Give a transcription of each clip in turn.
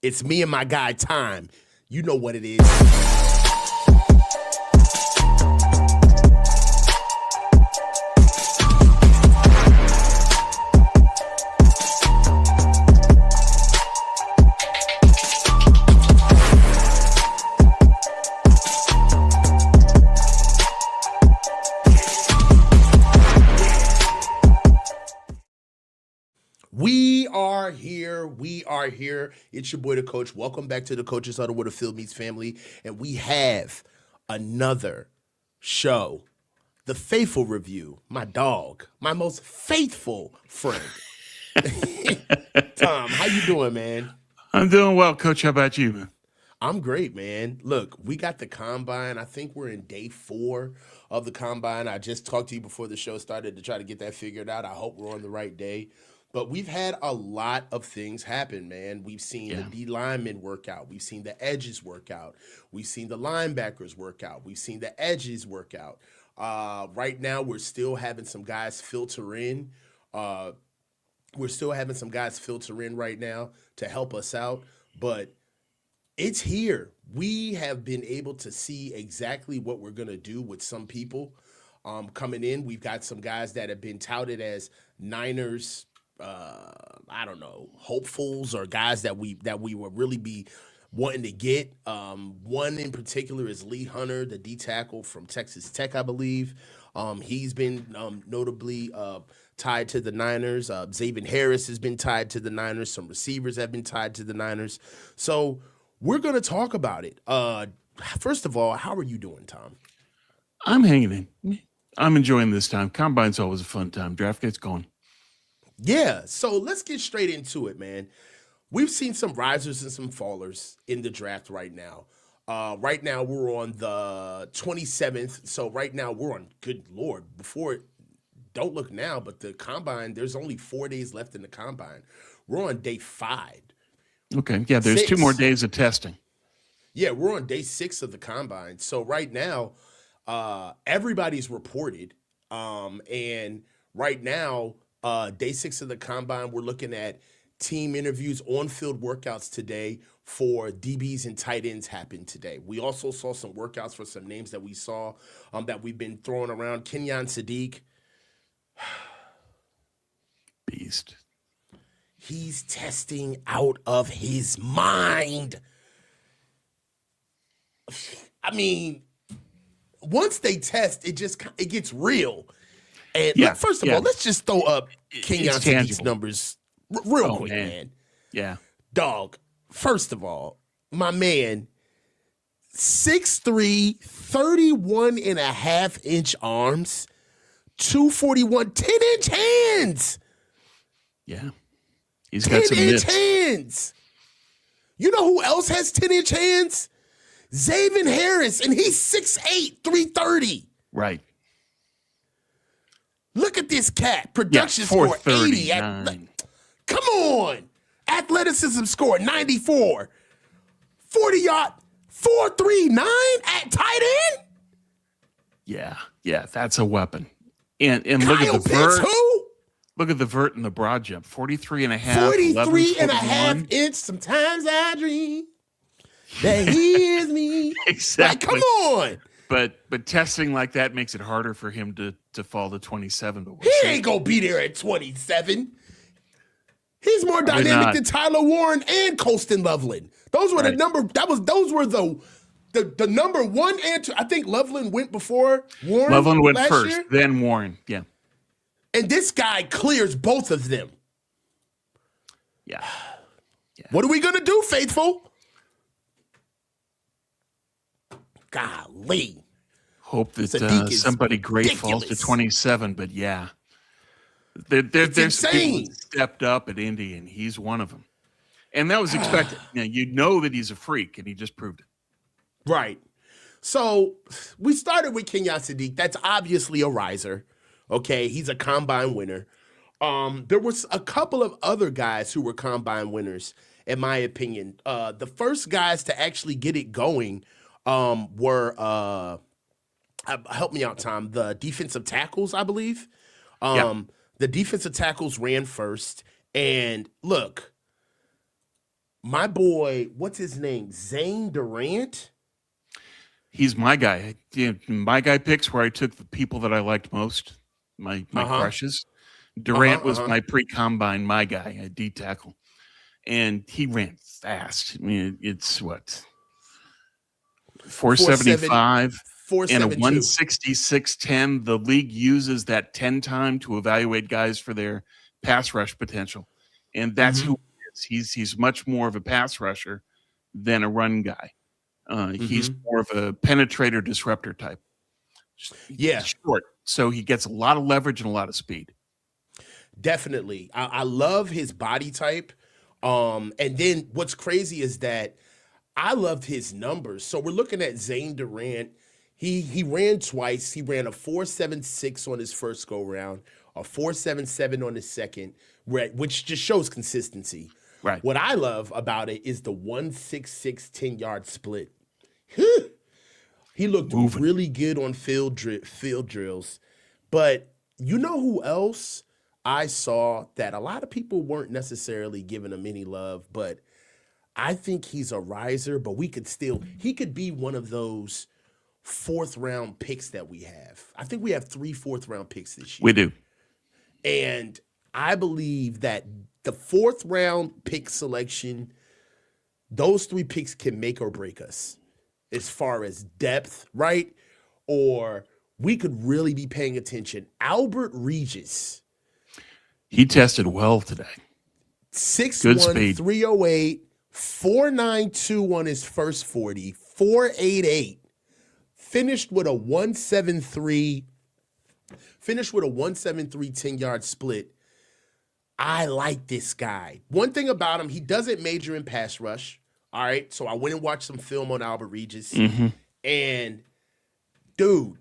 It's me and my guy, Time. You know what it is. We are here. It's your boy, the coach. Welcome back to the Coach's Huddle with the Field Meets Family. And we have another show, the Faithful Review, my dog, my most faithful friend. Tom, how you doing, man? I'm doing well, Coach. How about you, man? I'm great, man. Look, we got the combine. I think we're in day 4 of the combine. I just talked to you before the show started to try to get that figured out. I hope we're on the right day. But we've had a lot of things happen, man. We've seen the D linemen work out. We've seen the edges work out. We've seen the linebackers work out. We've seen the edges work out. Right now, we're still having some guys filter in. Right now to help us out. But it's here. We have been able to see exactly what we're going to do with some people coming in. We've got some guys that have been touted as Niners hopefuls or guys that we will really be wanting to get. One in particular is Lee Hunter, the D tackle from Texas Tech, I believe. He's been notably tied to the Niners. Xavier Harris has been tied to the Niners. Some receivers have been tied to the Niners. So we're going to talk about it. First of all, how are you doing, Tom? I'm hanging in. I'm enjoying this time. Combine's always a fun time. Draft gets going. Yeah, so let's get straight into it, man. We've seen some risers and some fallers in the draft right now. Right now, we're on the 27th. So right now, we're on, good Lord, don't look now, but the combine, there's only 4 days left in the combine. We're on day 5. Okay, yeah, there's 2 more days of testing. Yeah, we're on day 6 of the combine. So right now, everybody's reported. And right now, day 6 of the combine, we're looking at team interviews, on-field workouts today for DBs and tight ends happened today. We also saw some workouts for some names that we saw that we've been throwing around. Kenyon Sadiq. Beast. He's testing out of his mind. I mean, once they test, it gets real. And first of all, let's just throw up Kenyon Sadiq's numbers real quick, man. Yeah. Dog, first of all, my man, 6'3", 31.5-inch arms, 241, 10-inch hands. Yeah. He's got some 10-inch hands. You know who else has 10-inch hands? Xavier Harris, and he's 6'8", 330. Right. Look at this cat. Production score 80. Come on. Athleticism score 94. 40-yard, 4.39 at tight end? Yeah, that's a weapon. And look at the vert. Look at the vert and the broad jump. 43 and a half. 43 and a half inch. Sometimes I dream that he is me. Exactly. Like, come on. But testing like that makes it harder for him to fall to 27. But he ain't gonna be there at 27. He's more dynamic than Tyler Warren and Colston Loveland. Those were the number. Those were the number one answer. I think Loveland went before Warren. Loveland went first, year. then Warren. Yeah. And this guy clears both of them. Yeah. What are we gonna do, faithful? Golly. Hope that somebody great falls to 27, but yeah. There's people that stepped up at Indy, and he's one of them. And that was expected. You know that he's a freak, and he just proved it. Right. So we started with Kenyon Sadiq. That's obviously a riser. Okay, he's a combine winner. There was a couple of other guys who were combine winners, in my opinion. The first guys to actually get it going were help me out, Tom. The defensive tackles, I believe. The defensive tackles ran first. And look, my boy, what's his name? Zane Durant. He's my guy. My guy picks where I took the people that I liked most, my crushes. Durant was my pre-combine, my guy, a D tackle. And he ran fast. I mean, it's what? 475 and a 166.10. The league uses that 10 time to evaluate guys for their pass rush potential. And that's who he is. He's much more of a pass rusher than a run guy. He's more of a penetrator disruptor type. Yeah. Short. So he gets a lot of leverage and a lot of speed. Definitely. I love his body type. And then what's crazy is that I loved his numbers. So we're looking at Zane Durant. He ran twice. He ran a 4.76 on his first go round, a 4.77 on his second, which just shows consistency. Right. What I love about it is the 1.66 10-yard split. He looked really good on field drills. But you know who else I saw that a lot of people weren't necessarily giving him any love, but I think he's a riser, but he could be one of those 4th round picks that we have. I think we have 3 4th round picks this year. We do. And I believe that the 4th round pick selection, those 3 picks can make or break us as far as depth, right? Or we could really be paying attention. Albert Regis. He tested well today. 6'1", 308, 4.92 on his first 40, 4.88. Finished with a 1.73 10-yard split. I like this guy. One thing about him, he doesn't major in pass rush. All right, so I went and watched some film on Albert Regis. And, dude,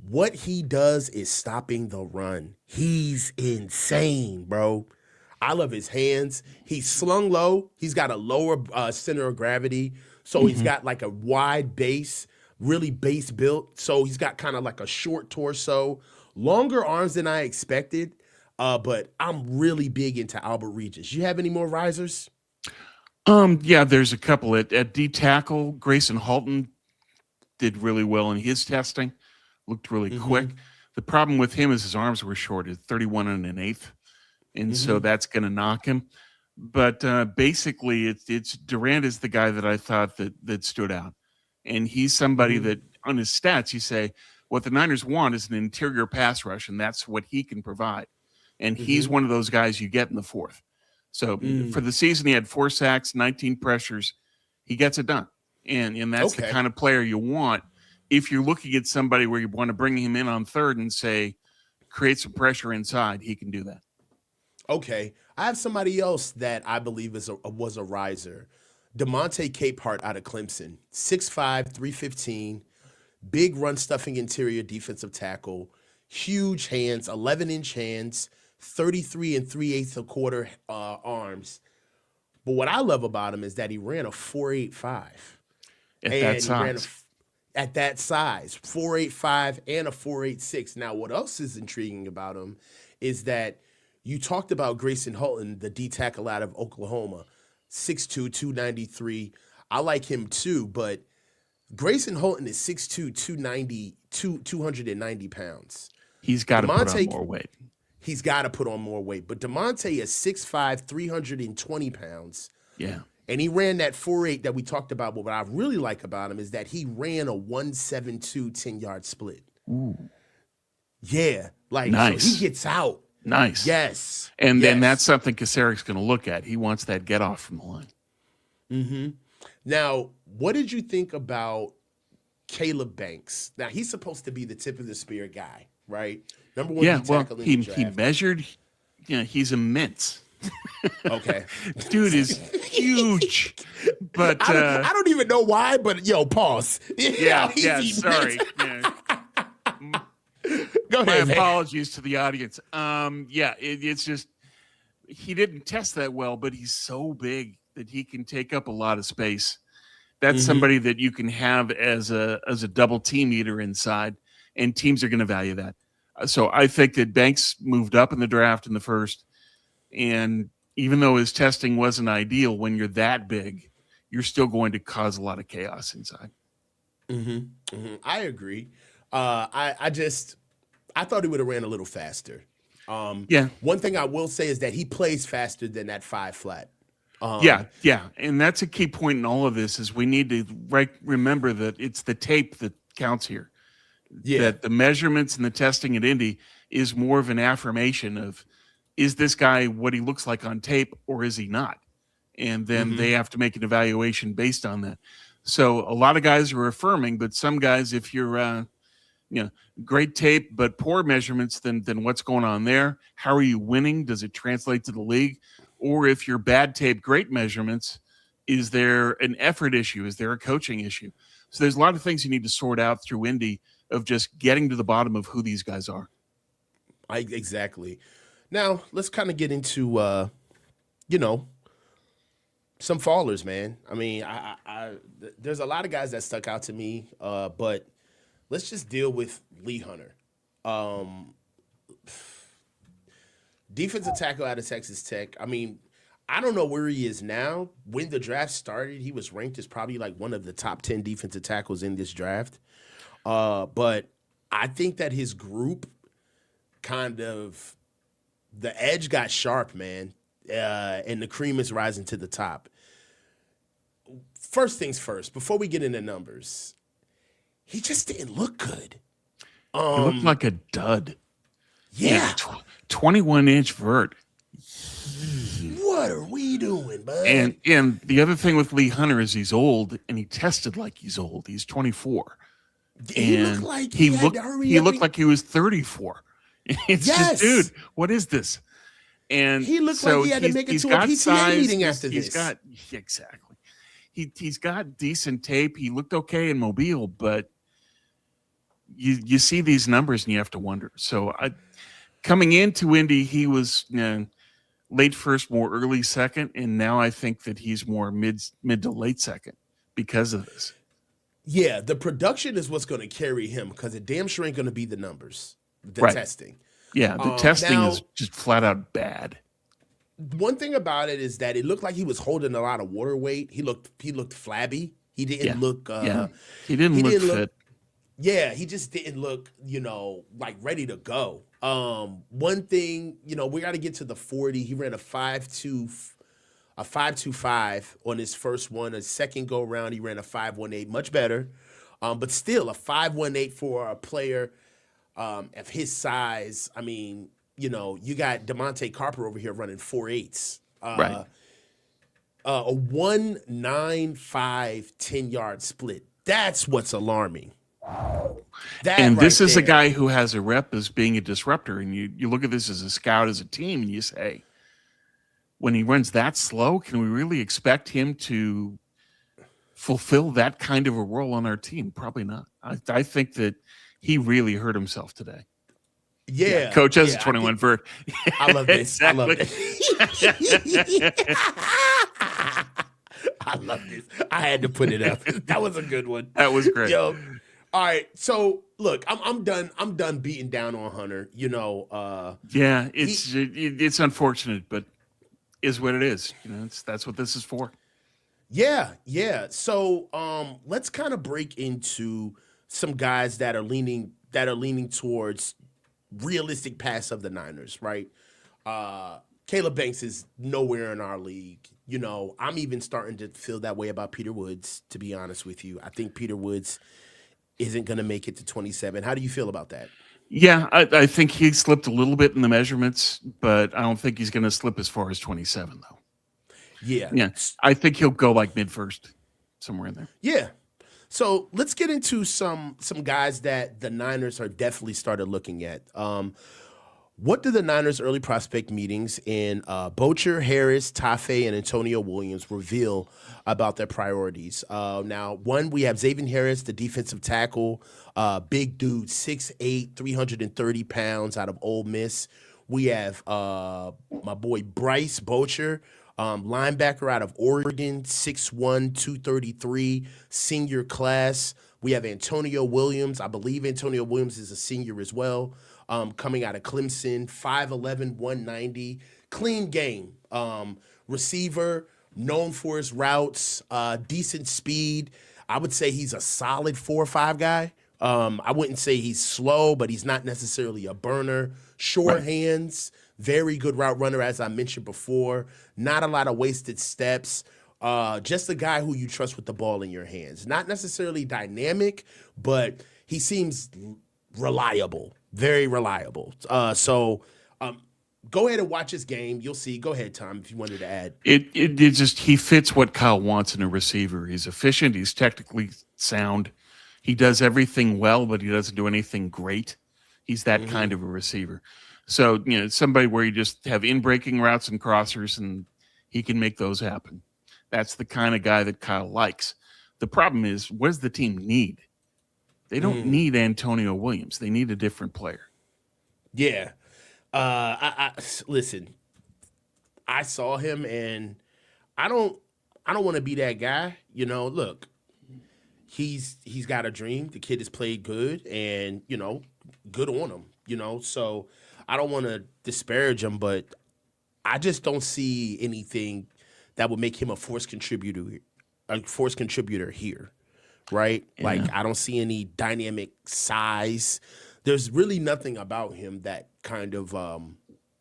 what he does is stopping the run. He's insane, bro. I love his hands. He's slung low. He's got a lower center of gravity. So he's got like a wide base, really base built. So he's got kind of like a short torso, longer arms than I expected. But I'm really big into Albert Regis. You have any more risers? Yeah, there's a couple at D tackle. Grayson Halton did really well in his testing. Looked really quick. The problem with him is his arms were short at 31 1/8. And so that's going to knock him. But basically, it's Durant is the guy that I thought that stood out. And he's somebody that on his stats, you say, what the Niners want is an interior pass rush, and that's what he can provide. And he's one of those guys you get in the 4th. So for the season, he had 4 sacks, 19 pressures. He gets it done. And that's the kind of player you want. If you're looking at somebody where you want to bring him in on 3rd and say, create some pressure inside, he can do that. Okay. I have somebody else that I believe was a riser. DeMonte Capehart out of Clemson. 6'5", 315, big run-stuffing interior defensive tackle, huge hands, 11-inch hands, 33 3/8 a quarter arms. But what I love about him is that he ran a 4.85. At that size, 4.85 and a 4.86. Now, what else is intriguing about him is that you talked about Grayson Halton, the D tackle out of Oklahoma, 6'2", 293. I like him too, but Grayson Halton is 6'2", 290 pounds. He's got to put on more weight. He's got to put on more weight. But DeMonte is 6'5", 320 pounds. Yeah. And he ran that 4.8 that we talked about. But what I really like about him is that he ran a 1.72 10-yard split. Ooh. Yeah. Like, nice. So he gets out. Nice. Yes. And then that's something Kasarik's going to look at. He wants that get off from the line. Now, what did you think about Caleb Banks? Now, he's supposed to be the tip of the spear guy, right? Number 1 tackle in the draft. He measured, he's immense. Okay. Dude is huge. But I don't even know why, but pause. Yeah, sorry. Yeah. Go ahead. My apologies to the audience. It's just he didn't test that well, but he's so big that he can take up a lot of space. That's somebody that you can have as a double team eater inside, and teams are going to value that. So I think that Banks moved up in the draft in the 1st, and even though his testing wasn't ideal, when you're that big, you're still going to cause a lot of chaos inside. I agree. I thought he would have ran a little faster. Yeah. One thing I will say is that he plays faster than that 5 flat. Yeah, and that's a key point in all of this is we need to remember that it's the tape that counts here. Yeah. That the measurements and the testing at Indy is more of an affirmation of, is this guy what he looks like on tape or is he not? And then they have to make an evaluation based on that. So a lot of guys are affirming, but some guys, if you're great tape but poor measurements, then what's going on there? How are you winning? Does it translate to the league? Or if you're bad tape, great measurements, is there an effort issue? Is there a coaching issue? So there's a lot of things you need to sort out through Indy of just getting to the bottom of who these guys are. Exactly. Now let's kind of get into some fallers, man. I mean, there's a lot of guys that stuck out to me, but let's just deal with Lee Hunter. Defensive tackle out of Texas Tech. I mean, I don't know where he is now. When the draft started, he was ranked as probably like one of the top 10 defensive tackles in this draft. But I think that his group the edge got sharp, man, and the cream is rising to the top. First things first, before we get into numbers, he just didn't look good. He looked like a dud. Yeah. 21-inch vert. What are we doing, bud? And the other thing with Lee Hunter is he's old, and he tested like he's old. He's 24. He looked like he looked like he was 34. It's just, dude, what is this? And he looked like he had to make it to a PTA meeting after this. Exactly. He's got decent tape. He looked okay in Mobile, but you see these numbers and you have to wonder. So coming into Indy, he was late first, more early second, and now I think that he's more mid to late second because of this. Yeah, the production is what's going to carry him because it damn sure ain't going to be the numbers, the testing. Yeah, the testing is just flat out bad. One thing about it is that it looked like he was holding a lot of water weight. He looked flabby. He didn't look. He didn't look fit. Yeah, he just didn't look, like ready to go. One thing, we got to get to the 40. He ran a 5.25 on his first one. A second go around, he ran a 5.18, much better. But still, a 5.18 for a player of his size. I mean, you got DeMonte Carper over here running 4.8s. Right. A 1.95 10-yard split. That's what's alarming. This is a guy who has a rep as being a disruptor, and you look at this as a scout, as a team, and you say, when he runs that slow, can we really expect him to fulfill that kind of a role on our team? Probably not. I think that he really hurt himself today. Yeah. Coach has a 21 vert. I love this. Exactly. I love this. I love this. I had to put it up. That was a good one. That was great. Yo. All right, so look, I'm done. I'm done beating down on Hunter. Yeah, it's unfortunate, but is what it is. That's what this is for. Yeah. So let's kind of break into some guys that are leaning towards realistic pass of the Niners, right? Caleb Banks is nowhere in our league. I'm even starting to feel that way about Peter Woods. To be honest with you, I think Peter Woods isn't going to make it to 27. How do you feel about that? Yeah, I think he slipped a little bit in the measurements, but I don't think he's going to slip as far as 27, though. Yeah. I think he'll go like mid-first, somewhere in there. Yeah. So let's get into some guys that the Niners are definitely started looking at. What do the Niners' early prospect meetings in Bocher, Harris, Tafe, and Antonio Williams reveal about their priorities? Now, one, we have Xavier Harris, the defensive tackle, big dude, 6'8", 330 pounds out of Ole Miss. We have my boy Bryce Bocher, linebacker out of Oregon, 6'1", 233, senior class. We have Antonio Williams. I believe Antonio Williams is a senior as well. Coming out of Clemson, 5'11", 190. Clean game. Receiver, known for his routes, decent speed. I would say he's a solid 4 or 5 guy. I wouldn't say he's slow, but he's not necessarily a burner. Sure hands, very good route runner, as I mentioned before. Not a lot of wasted steps. Just a guy who you trust with the ball in your hands. Not necessarily dynamic, but he seems reliable, very reliable. Go ahead and watch his game. You'll see. Go ahead, Tom, if you wanted to add. He fits what Kyle wants in a receiver. He's efficient. He's technically sound. He does everything well, but he doesn't do anything great. He's that kind of a receiver. So, somebody where you just have in-breaking routes and crossers, and he can make those happen. That's the kind of guy that Kyle likes. The problem is, what does the team need? They don't need Antonio Williams. They need a different player. Yeah. Listen, I saw him, and I don't want to be that guy. Look, he's got a dream. The kid has played good, and good on him. So I don't want to disparage him, but I just don't see anything that would make him a force contributor here, right? Yeah. Like, I don't see any dynamic size. There's really nothing about him that kind of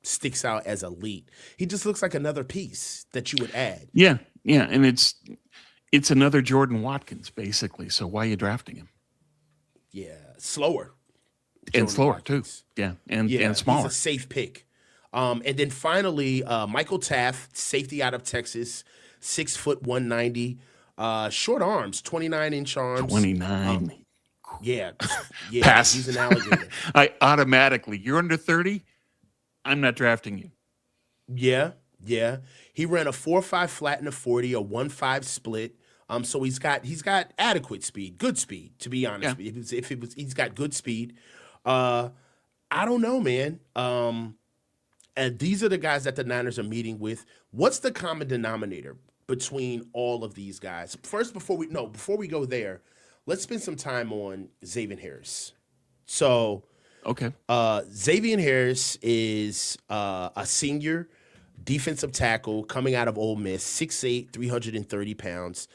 sticks out as elite. He just looks like another piece that you would add. Yeah, and it's another Jordan Watkins, basically. So why are you drafting him? Yeah, slower. And slower, Watkins. Too. Yeah, and smaller. He's a safe pick. And then finally, Michael Taft, safety out of Texas, 6 foot 190, short arms, 29-inch arms. 29. Yeah. Pass. He's an alligator. You're under 30. I'm not drafting you. Yeah. He ran a 4.5 flat in a 40, a 1.5 split. So he's got adequate speed, good speed, to be honest. Yeah. He's got good speed. I don't know, man. And these are the guys that the Niners are meeting with. What's the common denominator between all of these guys? First, before we go there, let's spend some time on Xavier Harris. So, okay. Xavier Harris is a senior defensive tackle coming out of Ole Miss, 6'8", 330 pounds,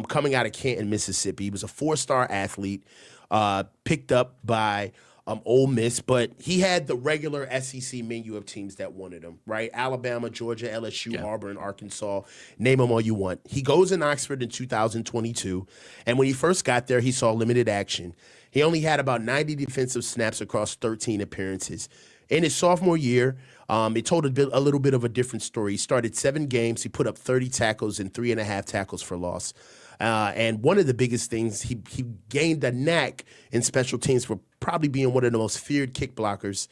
coming out of Canton, Mississippi. He was a 4-star athlete, picked up by Ole Miss, but he had the regular SEC menu of teams that wanted him, right? Alabama, Georgia, LSU, Auburn, Arkansas, name them all you want. He goes in Oxford in 2022, and when he first got there, he saw limited action. He only had about 90 defensive snaps across 13 appearances. In his sophomore year, it told a little bit of a different story. He started 7 games. He put up 30 tackles and 3.5 tackles for loss. And one of the biggest things, he gained a knack in special teams for probably being one of the most feared kick blockers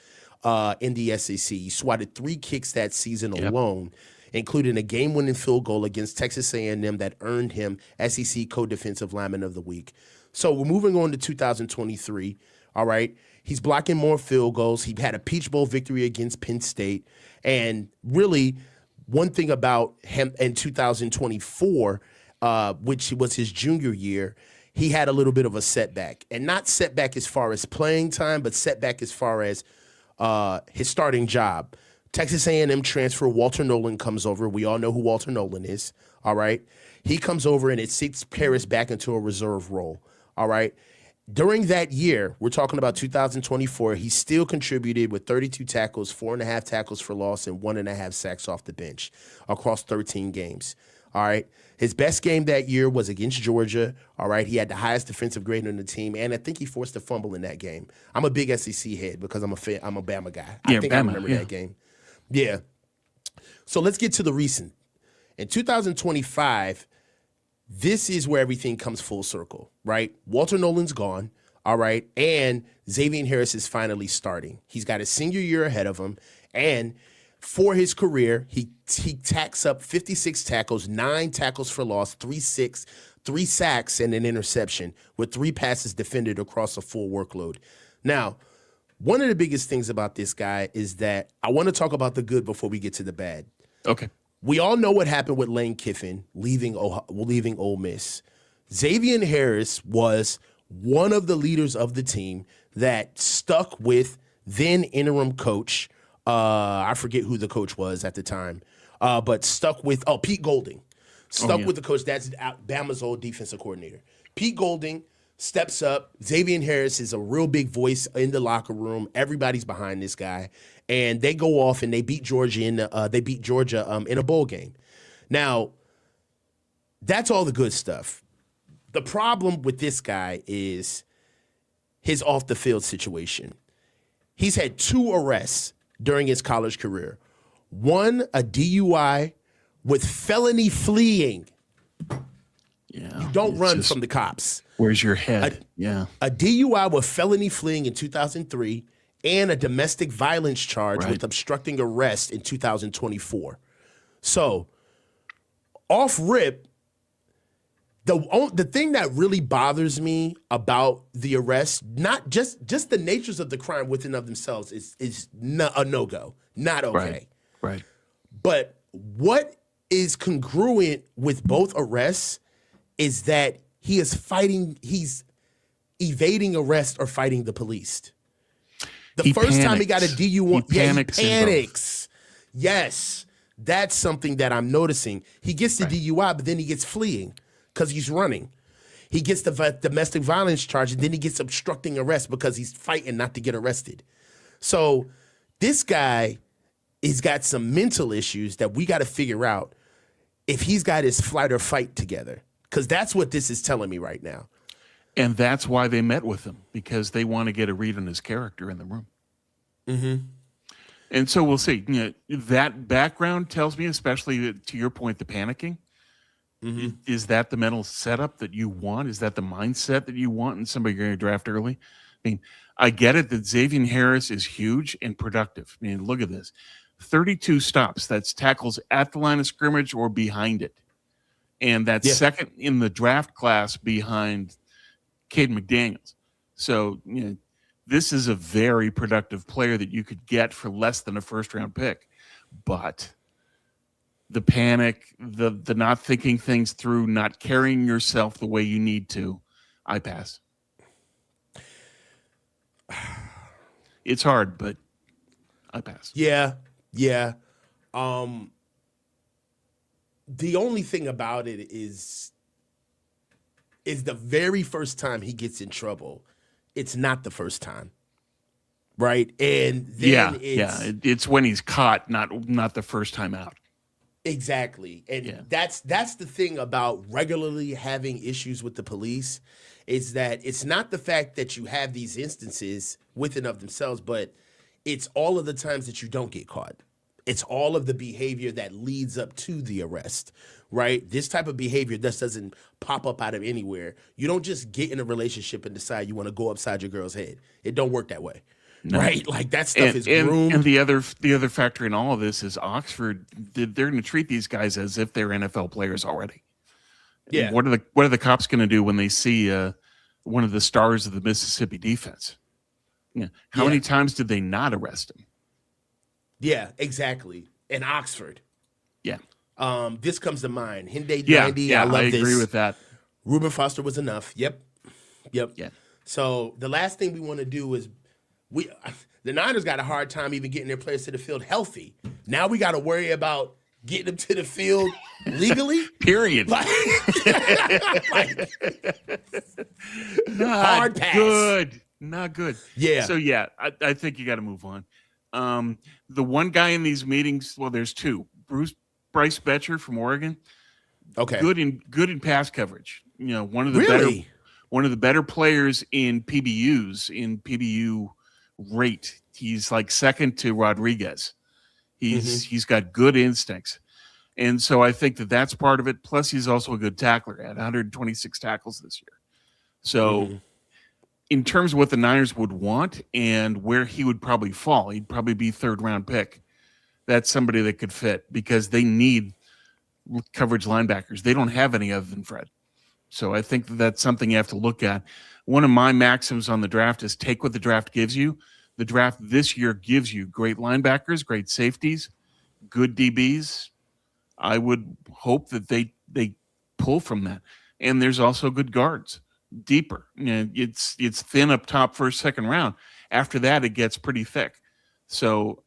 in the SEC. He swatted 3 kicks that season alone, including a game-winning field goal against Texas A&M that earned him SEC Co-Defensive Lineman of the Week. So we're moving on to 2023, all right? He's blocking more field goals. He had a Peach Bowl victory against Penn State. And really, one thing about him in 2024, which was his junior year, he had a little bit of a setback. And not setback as far as playing time, but setback as far as his starting job. Texas A&M transfer Walter Nolan comes over. We all know who Walter Nolan is, all right? He comes over, and it seats Harris back into a reserve role, all right? During that year, we're talking about 2024, he still contributed with 32 tackles, 4.5 tackles for loss, and 1.5 sacks off the bench across 13 games. All right. His best game that year was against Georgia. All right. He had the highest defensive grade on the team, and I think he forced a fumble in that game. I'm a big SEC head because I'm a Bama guy. I think I remember that game. Yeah. So let's get to the recent. In 2025, this is where everything comes full circle, right? Walter Nolan's gone, all right, and Xavier Harris is finally starting. He's got his senior year ahead of him, and for his career, he tacks up 56 tackles, 9 tackles for loss, 3 sacks, and an interception with 3 passes defended across a full workload. Now, one of the biggest things about this guy is that I want to talk about the good before we get to the bad. Okay. We all know what happened with Lane Kiffin leaving Ole Miss. Xavier Harris was one of the leaders of the team that stuck with then interim coach. I forget who the coach was at the time. but stuck with Pete Golding. Stuck with the coach. That's Bama's old defensive coordinator. Pete Golding steps up. Xavier Harris is a real big voice in the locker room. Everybody's behind this guy, and they go off and they beat Georgia in a bowl game. Now, that's all the good stuff. The problem with this guy is his off the field situation. He's had 2 arrests during his college career. One, a DUI with felony fleeing. Yeah, you don't run from the cops. Where's your head? A DUI with felony fleeing in 2003 and a domestic violence charge with obstructing arrest in 2024. So, off rip, the thing that really bothers me about the arrest, not just the natures of the crime within of themselves, is a no-go, not okay. Right. But what is congruent with both arrests is that he's evading arrest or fighting the police. The first time he got a DUI, he panics. Yes, that's something that I'm noticing. He gets the DUI, but then he gets fleeing because he's running. He gets the domestic violence charge, and then he gets obstructing arrest because he's fighting not to get arrested. So this guy has got some mental issues that we got to figure out if he's got his flight or fight together, because that's what this is telling me right now. And that's why they met with him, because they want to get a read on his character in the room. Mm-hmm. And so we'll see. That background tells me, especially to your point, the panicking. Mm-hmm. Is that the mental setup that you want? Is that the mindset that you want in somebody you're going to draft early? I mean, I get it that Xavier Harris is huge and productive. I mean, look at this. 32 stops. That's tackles at the line of scrimmage or behind it. And that's second in the draft class behind Cade McDaniels. So, this is a very productive player that you could get for less than a first-round pick. But the panic, the not thinking things through, not carrying yourself the way you need to, I pass. It's hard, but I pass. Yeah. The only thing about it is the very first time he gets in trouble, it's not the first time, right? And then it's when he's caught, not the first time out. Exactly. And that's the thing about regularly having issues with the police, is that it's not the fact that you have these instances within of themselves, but it's all of the times that you don't get caught. It's all of the behavior that leads up to the arrest, right? This type of behavior just doesn't pop up out of anywhere. You don't just get in a relationship and decide you want to go upside your girl's head. It don't work that way, right? Like that stuff is groomed. And the other factor in all of this is Oxford. They're going to treat these guys as if they're NFL players already. Yeah. What are the cops going to do when they see one of the stars of the Mississippi defense? How many times did they not arrest him? Yeah, exactly. In Oxford. Yeah. This comes to mind. Henday 90. Yeah, I love this. I agree with that. Reuben Foster was enough. Yep. Yeah. So the last thing we want to do is the Niners got a hard time even getting their players to the field healthy. Now we got to worry about getting them to the field legally. Period. Hard pass. Good. Not good. Yeah. So I think you got to move on. The one guy in these meetings, well, there's two. Bryce Betcher from Oregon. Okay. Good in pass coverage. One of the better players in PBUs, in PBU rate. He's like second to Rodriguez. He's got good instincts. And so I think that's part of it. Plus he's also a good tackler at 126 tackles this year. So in terms of what the Niners would want and where he would probably fall, he'd probably be third-round pick. That's somebody that could fit because they need coverage linebackers. They don't have any other than Fred. So I think that's something you have to look at. One of my maxims on the draft is take what the draft gives you. The draft this year gives you great linebackers, great safeties, good DBs. I would hope that they pull from that. And there's also good guards. Deeper. It's thin up top first, second round. After that, it gets pretty thick. So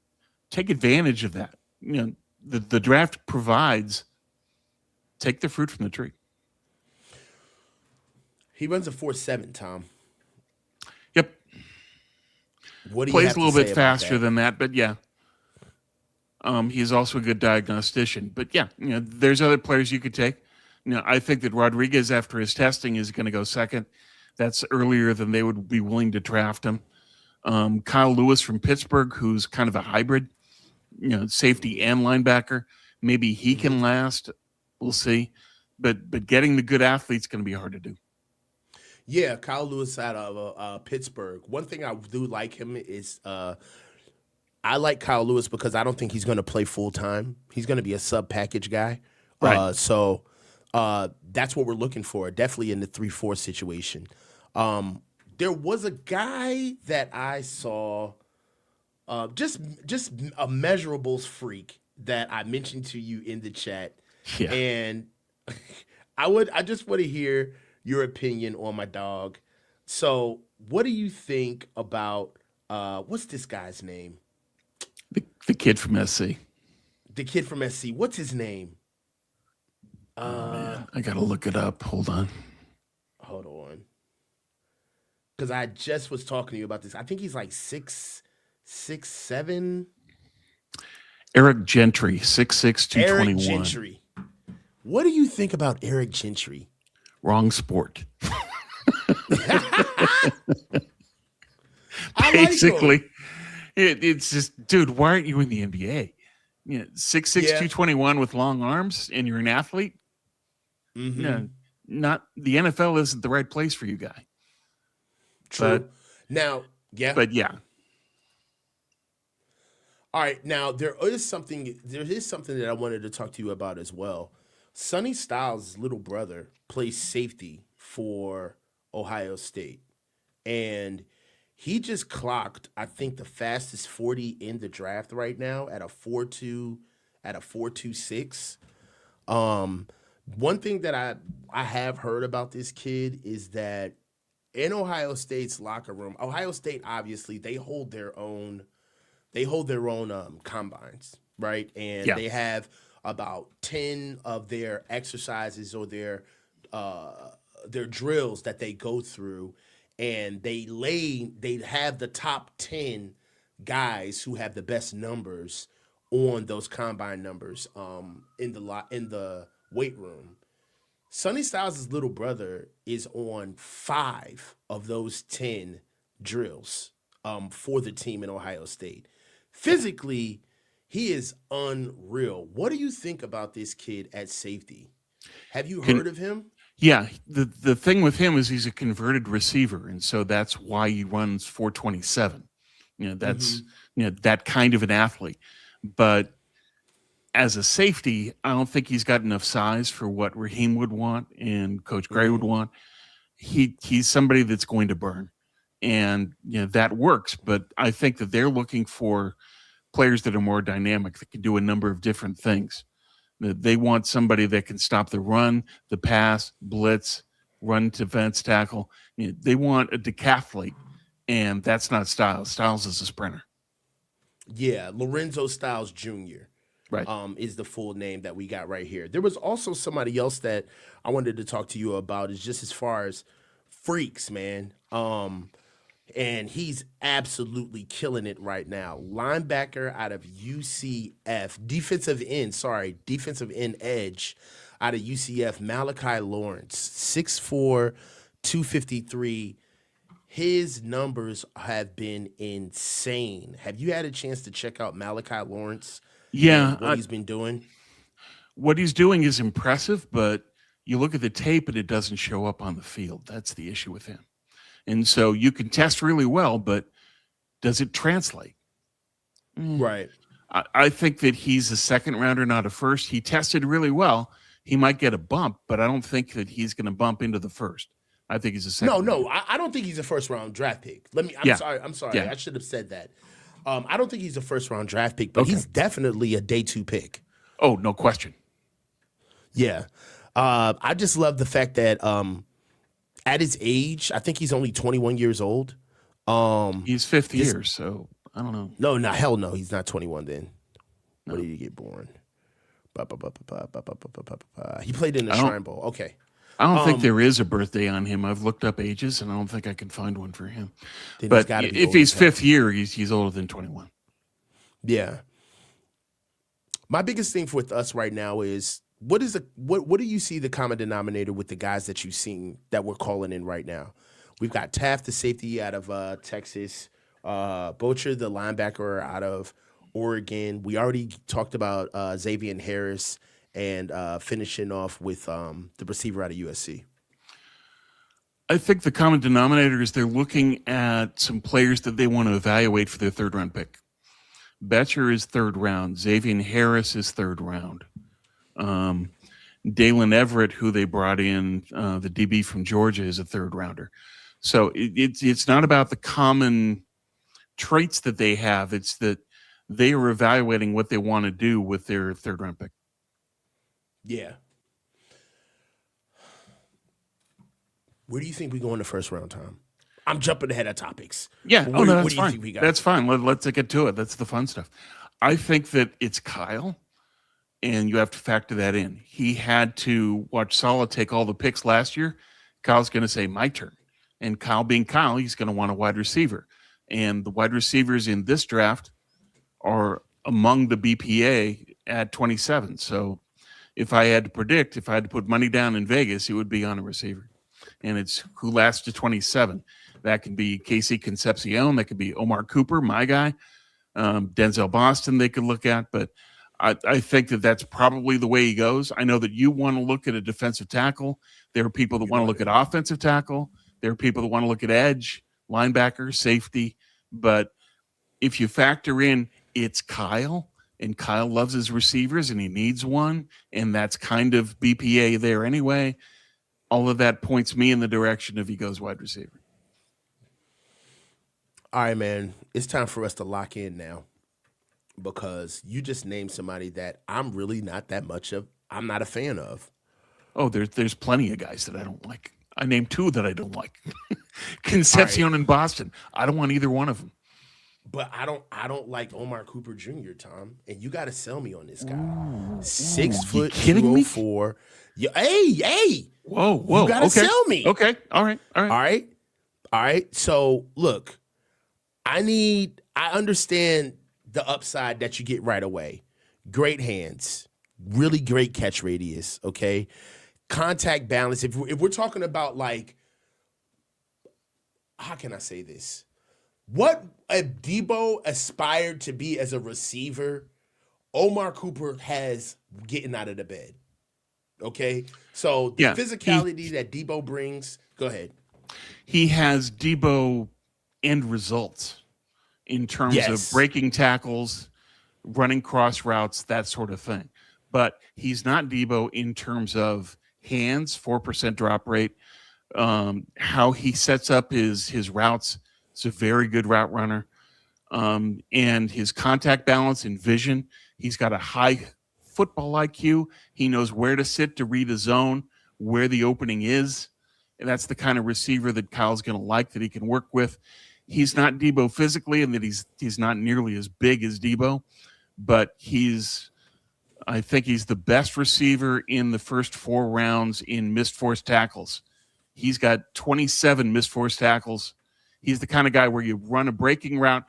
take advantage of that. the draft provides. Take the fruit from the tree. He runs a 4.7, Tom. Yep. What do you Plays have a little to say bit about faster that? than that, but yeah. He's also a good diagnostician. But yeah, there's other players you could take. I think that Rodriguez, after his testing, is going to go second. That's earlier than they would be willing to draft him. Kyle Lewis from Pittsburgh, who's kind of a hybrid, safety and linebacker. Maybe he can last. We'll see. But getting the good athlete's going to be hard to do. Yeah, Kyle Lewis out of Pittsburgh. One thing I do like him is I like Kyle Lewis because I don't think he's going to play full time. He's going to be a sub package guy. Right. So that's what we're looking for. Definitely in the 3-4 situation. There was a guy that I saw, just a measurables freak that I mentioned to you in the chat, and I just want to hear your opinion on my dog. So, what do you think about what's this guy's name? The kid from SC. The kid from SC. What's his name? Man, I gotta look it up. Hold on. Because I just was talking to you about this. I think he's like 6'7". Eric Gentry, 6'6", 221. Eric Gentry. What do you think about Eric Gentry? Wrong sport. Basically, it's just, dude, why aren't you in the NBA? 6'6", 221 with long arms, and you're an athlete? Not the NFL isn't the right place for you, guy. True. Now, But yeah. All right. Now there is something that I wanted to talk to you about as well. Sonny Styles' little brother plays safety for Ohio State, and he just clocked, I think, the fastest 40 in the draft right now at a 4.26. One thing that I have heard about this kid is that in Ohio State's locker room, Ohio State obviously they hold their own combines, right? And they have about 10 of their exercises or their drills that they go through, and they have the top 10 guys who have the best numbers on those combine numbers in the weight room. Sonny Styles' little brother is on 5 of those 10 drills for the team in Ohio State. Physically, he is unreal. What do you think about this kid at safety? Have you heard of him? Yeah, the thing with him is he's a converted receiver, and so that's why he runs 427. That's that kind of an athlete. But as a safety, I don't think he's got enough size for what Raheem would want and Coach Gray would want. He's somebody that's going to burn, and that works. But I think that they're looking for players that are more dynamic, that can do a number of different things. They want somebody that can stop the run, the pass, blitz, run to fence tackle. They want a decathlete, and that's not Styles. Styles is a sprinter. Yeah, Lorenzo Styles Jr. Right. Is the full name that we got right here. There was also somebody else that I wanted to talk to you about, is just as far as freaks, man. And he's absolutely killing it right now. Linebacker out of UCF, defensive end edge out of UCF, Malachi Lawrence, 6'4", 253. His numbers have been insane. Have you had a chance to check out Malachi Lawrence? Yeah. What he's been doing? What he's doing is impressive, but you look at the tape and it doesn't show up on the field. That's the issue with him. And so you can test really well, but does it translate? Right. I think that he's a second rounder, not a first. He tested really well. He might get a bump, but I don't think that he's going to bump into the first. I think he's a second. No, I don't think he's a first round draft pick. I'm sorry. Yeah. I should have said that. I don't think he's a first round draft pick, but he's definitely a day 2 pick. Oh, no question. Yeah. I just love the fact that at his age, I think he's only 21 years old. He's fifth year, so I don't know. No, hell no, he's not 21 then. When did he get born? He played in the Shrine Bowl. Okay. I don't think there is a birthday on him. I've looked up ages, and I don't think I can find one for him. But if he's fifth year, he's older than 21. Yeah. My biggest thing with us right now is what do you see the common denominator with the guys that you've seen that we're calling in right now? We've got Taft, the safety out of Texas, Bocher, the linebacker out of Oregon. We already talked about Xavier Harris and finishing off with the receiver out of USC. I think the common denominator is they're looking at some players that they want to evaluate for their third-round pick. Boettcher is third round. Xavier Harris is third round. Dalen Everett, who they brought in, the DB from Georgia, is a third rounder. So it's not about the common traits that they have. It's that they are evaluating what they want to do with their third-round pick. Yeah. Where do you think we go in the first round, Tom? I'm jumping ahead of topics. Yeah, that's fine. That's fine. Let's get to it. That's the fun stuff. I think that it's Kyle, and you have to factor that in. He had to watch Saleh take all the picks last year. Kyle's going to say, my turn. And Kyle being Kyle, he's going to want a wide receiver. And the wide receivers in this draft are among the BPA at 27. So if I had to predict, if I had to put money down in Vegas, it would be on a receiver. And it's who lasts to 27. That can be Casey Concepcion. That could be Omar Cooper, my guy. Denzel Boston they could look at. But I think that that's probably the way he goes. I know that you want to look at a defensive tackle. There are people that want to look at offensive tackle. There are people that want to look at edge, linebacker, safety. But if you factor in it's Kyle, and Kyle loves his receivers, and he needs one, and that's kind of BPA there anyway, all of that points me in the direction of he goes wide receiver. All right, man. It's time for us to lock in now because you just named somebody that I'm really not that much of. I'm not a fan of. Oh, there's plenty of guys that I don't like. I named two that I don't like. Concepcion and Boston. I don't want either one of them. But I don't like Omar Cooper Jr., Tom. And you got to sell me on this guy. 6 foot, 204. Hey. Whoa. You got to sell me. Okay. All right. So, look, I understand the upside that you get right away. Great hands. Really great catch radius, okay? Contact balance. If we're talking about, like, how can I say this? What Debo aspired to be as a receiver, Omar Cooper has getting out of the bed. Okay? So the physicality that Debo brings, go ahead. He has Debo end results in terms of breaking tackles, running cross routes, that sort of thing. But he's not Debo in terms of hands, 4% drop rate, how he sets up his routes. He's a very good route runner. And his contact balance and vision, he's got a high football IQ. He knows where to sit to read a zone, where the opening is. And that's the kind of receiver that Kyle's going to like, that he can work with. He's not Debo physically, and that he's not nearly as big as Debo, but I think he's the best receiver in the first 4 rounds in missed forced tackles. He's got 27 missed forced tackles. He's the kind of guy where you run a breaking route,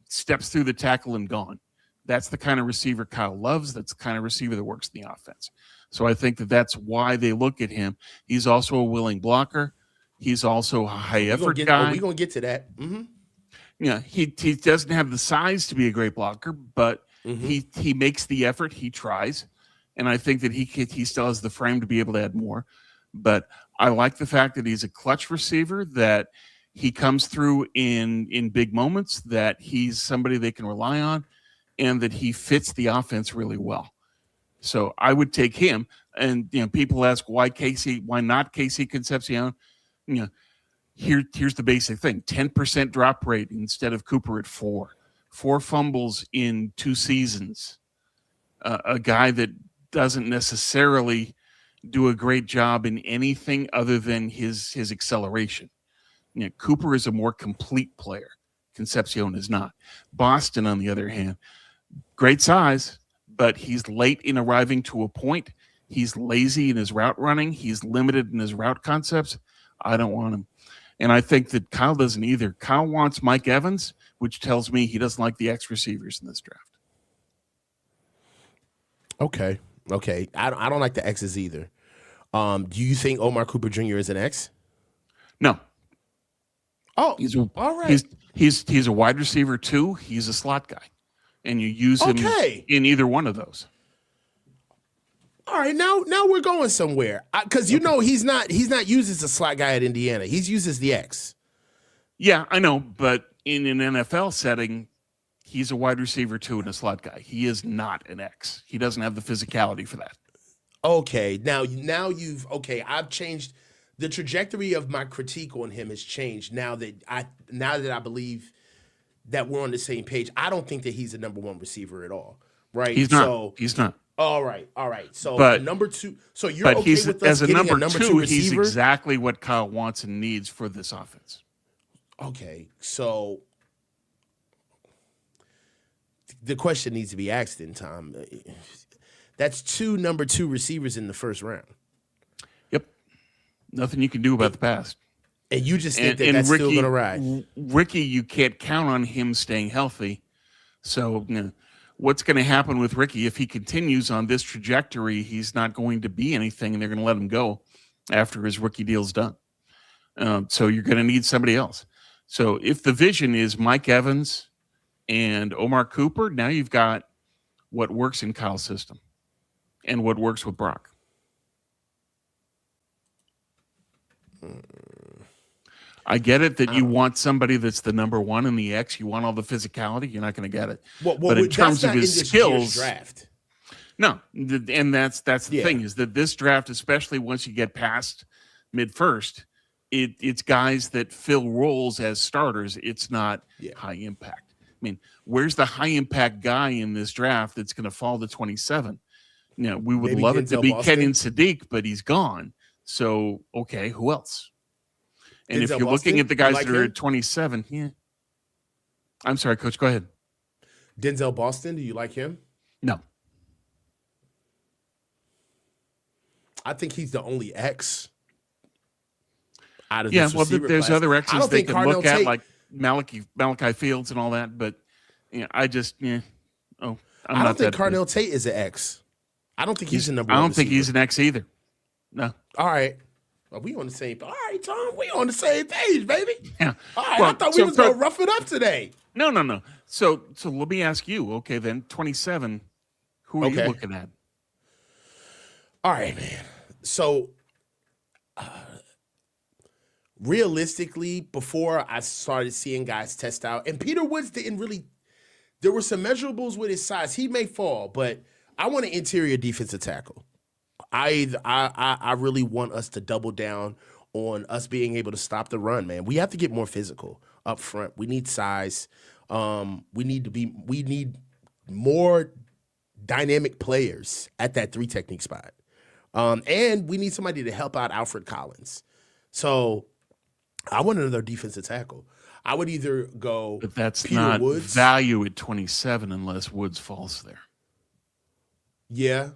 steps through the tackle, and gone. That's the kind of receiver Kyle loves. That's the kind of receiver that works in the offense. So I think that's why they look at him. He's also a willing blocker. He's also a high-effort guy. We're going to get to that. Mm-hmm. Yeah, he doesn't have the size to be a great blocker, but he makes the effort. He tries. And I think that he still has the frame to be able to add more. But I like the fact that he's a clutch receiver, that he comes through in big moments, that he's somebody they can rely on, and that he fits the offense really well. So I would take him. And people ask why not Casey Concepcion? Here's the basic thing: 10% drop rate instead of Cooper at 4. 4 fumbles in 2 seasons. A guy that doesn't necessarily do a great job in anything other than his acceleration. Cooper is a more complete player. Concepcion is not. Boston, on the other hand, great size, but he's late in arriving to a point. He's lazy in his route running. He's limited in his route concepts. I don't want him. And I think that Kyle doesn't either. Kyle wants Mike Evans, which tells me he doesn't like the X receivers in this draft. Okay. I don't like the X's either. Do you think Omar Cooper Jr. is an X? No. Oh, all right. He's a wide receiver too. He's a slot guy, and you use him in either one of those. All right, now we're going somewhere because he's not used as a slot guy at Indiana. He's used as the X. Yeah, I know, but in an NFL setting, he's a wide receiver too and a slot guy. He is not an X. He doesn't have the physicality for that. Okay, now I've changed. The trajectory of my critique on him has changed now that I believe that we're on the same page. I don't think that he's a number one receiver at all. Right? He's not. He's not. All right. So number two. So you're okay with us as a getting number two receiver? He's exactly what Kyle wants and needs for this offense. Okay, so the question needs to be asked in Tom. That's 2 number 2 receivers in the first round. Yep. Nothing you can do about the past. And you just think that's Ricky, still going to ride. Ricky, you can't count on him staying healthy. So what's going to happen with Ricky if he continues on this trajectory? He's not going to be anything, and they're going to let him go after his rookie deal's done. So you're going to need somebody else. So if the vision is Mike Evans and Omar Cooper, now you've got what works in Kyle's system and what works with Brock. I get it that you want somebody that's the number one in the X. You want all the physicality. You're not going to get it. But in terms of his skills, draft. No, and that's the thing is that this draft, especially once you get past mid-first, it's guys that fill roles as starters. It's not high impact. I mean, where's the high impact guy in this draft that's going to fall to 27? We would love it to be Kenyon Sadiq, but he's gone. So, okay, who else? And if you're looking at the guys that are at 27, I'm sorry, Coach, go ahead. Denzel Boston, do you like him? No. I think he's the only X out of this receiver there's class. Other X's they can look at, like Malachi Fields and all that, but I don't think Carnell Tate is an X. I don't think he's a number one. I don't think he's an X either. No. All right. Well, we on the same. All right, Tom. We on the same page, baby. Yeah. All right. I thought we was gonna rough it up today. No. So let me ask you. Okay, then 27. Who are you looking at? All right, man. So, realistically, before I started seeing guys test out, and Peter Woods didn't really. There were some measurables with his size. He may fall, but I want an interior defensive tackle. I really want us to double down on us being able to stop the run, man. We have to get more physical up front. We need size. We need more dynamic players at that 3 technique spot. And we need somebody to help out Alfred Collins. So I want another defensive tackle. I would either go But that's Peter not Woods. value at 27 unless Woods falls there. Yeah,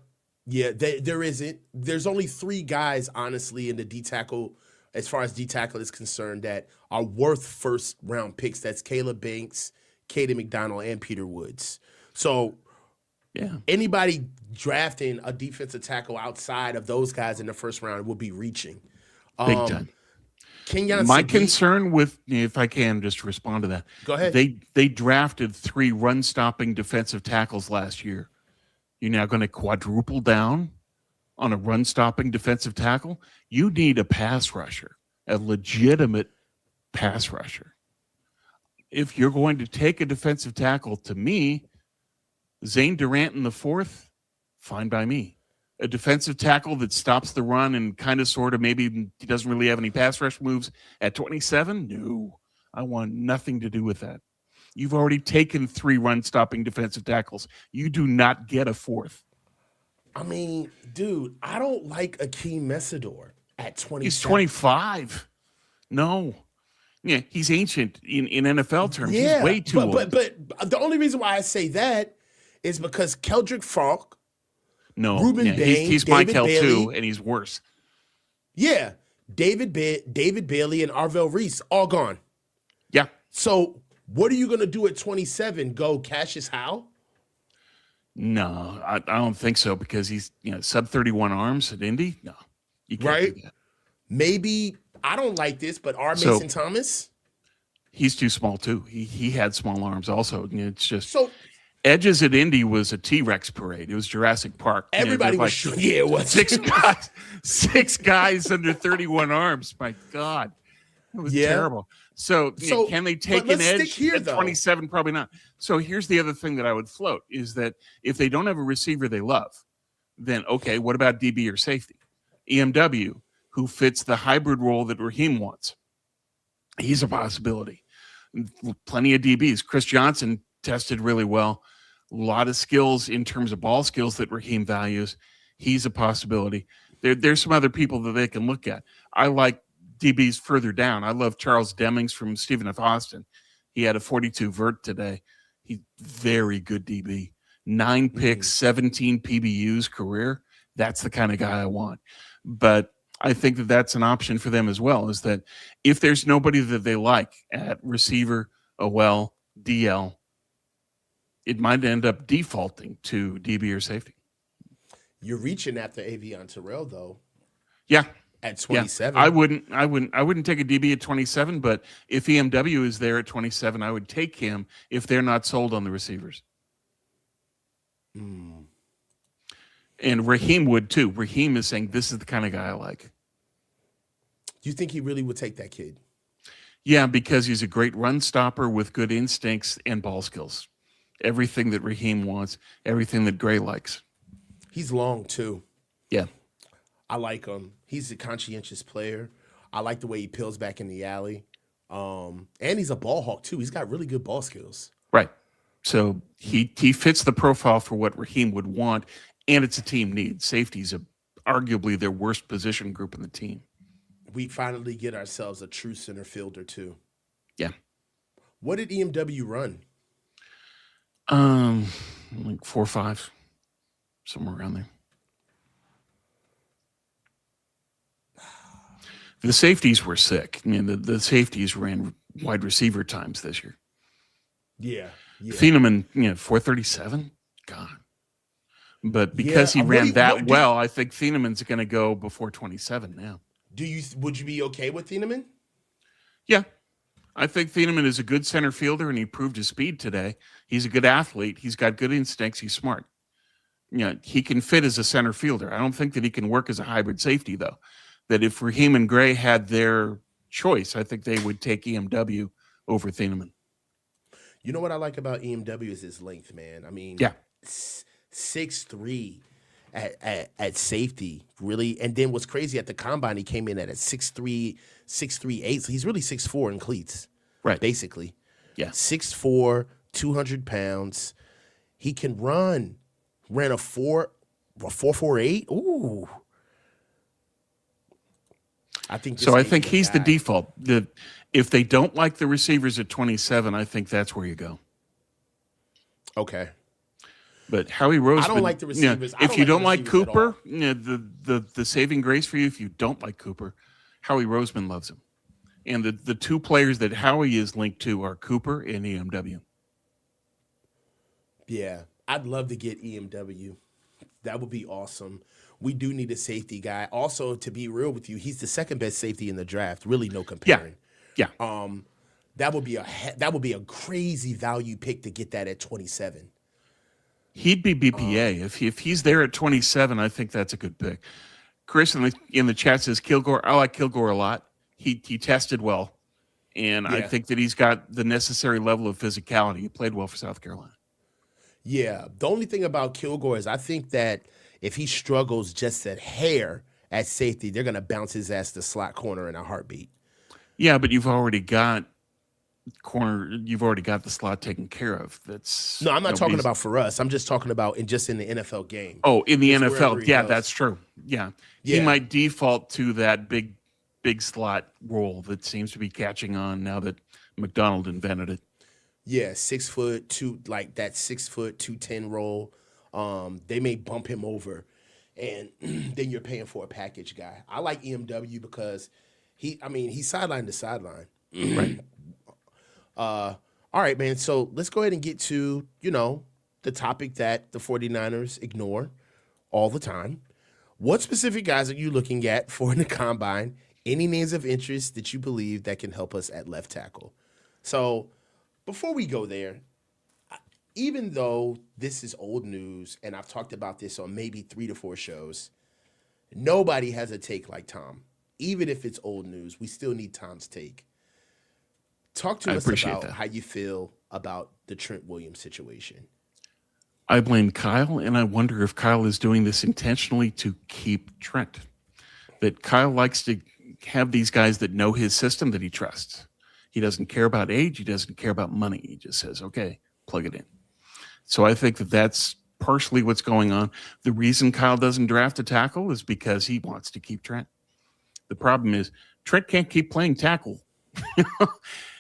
there isn't. There's only 3 guys, honestly, in the D tackle, as far as D tackle is concerned, that are worth first round picks. That's Caleb Banks, Kaden McDonald, and Peter Woods. So, anybody drafting a defensive tackle outside of those guys in the first round would be reaching. Big time. Kenyon My Sadiq, concern with, if I can just respond to that. Go ahead. They drafted 3 run-stopping defensive tackles last year. You're now going to quadruple down on a run-stopping defensive tackle? You need a pass rusher, a legitimate pass rusher. If you're going to take a defensive tackle, to me, Zane Durant in the 4th, fine by me. A defensive tackle that stops the run and kind of sort of maybe he doesn't really have any pass rush moves at 27? No, I want nothing to do with that. You've already taken 3 run-stopping defensive tackles. You do not get a 4th. I mean, dude, I don't like Akeem Messidor at 27. He's 25. No. Yeah, he's ancient in NFL terms. He's way too old. But the only reason why I say that is because Keldrick Falk, No, Ruben yeah, Bain, he's David Michael Bailey, too, and he's worse. Yeah, David Bailey and Arvell Reese all gone. Yeah. So what are you going to do at 27? Go Cassius Howe? No, I don't think so because he's sub 31 arms at Indy. No, you can't do that. Maybe I don't like this, but Mason Thomas. He's too small too. He had small arms also. It's just so. Edges at Indy was a T-Rex parade. It was Jurassic Park. Everybody was it was six guys under 31 arms. My God, it was terrible. So can they take an edge here, at 27? Probably not. So here's the other thing that I would float is that if they don't have a receiver they love, then okay, what about DB or safety? EMW, who fits the hybrid role that Raheem wants. He's a possibility. Plenty of DBs. Chris Johnson tested really well. A lot of skills in terms of ball skills that Raheem values. He's a possibility. There's some other people that they can look at. I like DBs further down. I love Charles Demings from Stephen F. Austin. He had a 42 vert today. He's very good DB. 9 picks, 17 PBUs career. That's the kind of guy I want. But I think that that's an option for them as well, is that if there's nobody that they like at receiver, OL, DL, it might end up defaulting to DB or safety. You're reaching after Avion Terrell, though. Yeah. At 27. Yeah. I wouldn't take a DB at 27, but if EMW is there at 27, I would take him if they're not sold on the receivers. And Raheem would too. Raheem is saying, this is the kind of guy I like. Do you think he really would take that kid? Yeah, because he's a great run stopper with good instincts and ball skills. Everything that Raheem wants, everything that Gray likes. He's long too. Yeah. I like him. He's a conscientious player. I like the way he peels back in the alley. And he's a ball hawk too. He's got really good ball skills. Right. So he fits the profile for what Raheem would want, and it's a team need. Safety's arguably their worst position group in the team. We finally get ourselves a true center fielder too. Yeah. What did EMW run? Like 4.5, somewhere around there. The safeties were sick. I mean, the safeties ran wide receiver times this year. Yeah. Thieneman, 4.37. God. But because he ran well, I think Thieneman's going to go before 27 now. Would you be okay with Thieneman? Yeah. I think Thieneman is a good center fielder, and he proved his speed today. He's a good athlete. He's got good instincts. He's smart. He can fit as a center fielder. I don't think that he can work as a hybrid safety, though. That if Raheem and Gray had their choice, I think they would take EMW over Thieneman. You know what I like about EMW is his length, man. I mean, 6'3" at safety, really. And then what's crazy, at the combine, he came in at a 6'3", 6'3", so he's really 6'4" in cleats. Right. Basically. Yeah. 6'4", 200 pounds. He can run. Ran a 4.48. Ooh. I think he's the default. If they don't like the receivers at 27, I think that's where you go. Okay. But Howie Roseman, I don't like the receivers. If you don't like Cooper, the saving grace for you, if you don't like Cooper, Howie Roseman loves him. And the two players that Howie is linked to are Cooper and EMW. Yeah, I'd love to get EMW. That would be awesome. We do need a safety guy. Also, to be real with you, he's the second best safety in the draft. Really, no comparing. Yeah. That would be a crazy value pick to get that at 27. He'd be BPA. If he's there at 27, I think that's a good pick. Chris in the chat says Kilgore. I like Kilgore a lot. He tested well, and I think that he's got the necessary level of physicality. He played well for South Carolina. Yeah. The only thing about Kilgore is I think that if he struggles just a hair at safety, they're going to bounce his ass to slot corner in a heartbeat. Yeah, but you've already got the slot taken care of. No, I'm not talking about for us. I'm just talking about in the NFL game. Oh, in the NFL. Yeah, that's true. Yeah. He might default to that big slot role that seems to be catching on now that McDonald invented it. Yeah, 6 foot two, like that 6 foot 210 roll. They may bump him over, and then you're paying for a package guy. I like EMW because he's sideline to sideline. Right. All right, man. So let's go ahead and get to, the topic that the 49ers ignore all the time. What specific guys are you looking at for in the combine? Any names of interest that you believe that can help us at left tackle? So before we go there, even though this is old news, and I've talked about this on maybe 3 to 4 shows, nobody has a take like Tom. Even if it's old news, we still need Tom's take. Talk to us about how you feel about the Trent Williams situation. I blame Kyle, and I wonder if Kyle is doing this intentionally to keep Trent. That Kyle likes to have these guys that know his system that he trusts. He doesn't care about age. He doesn't care about money. He just says, okay, plug it in. So I think that that's partially what's going on. The reason Kyle doesn't draft a tackle is because he wants to keep Trent. The problem is Trent can't keep playing tackle.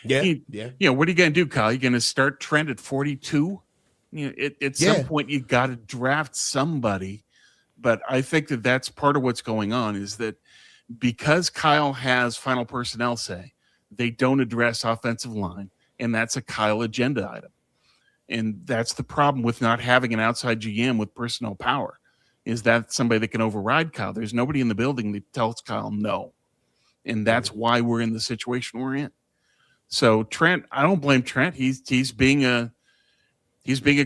Yeah. What are you going to do, Kyle? You're going to start Trent at 42? At some point, you got to draft somebody. But I think that that's part of what's going on is that because Kyle has final personnel say, they don't address offensive line, and that's a Kyle agenda item. And that's the problem with not having an outside GM with personnel power, is that somebody that can override Kyle. There's nobody in the building that tells Kyle no. And that's why we're in the situation we're in. So Trent, I don't blame Trent. He's being a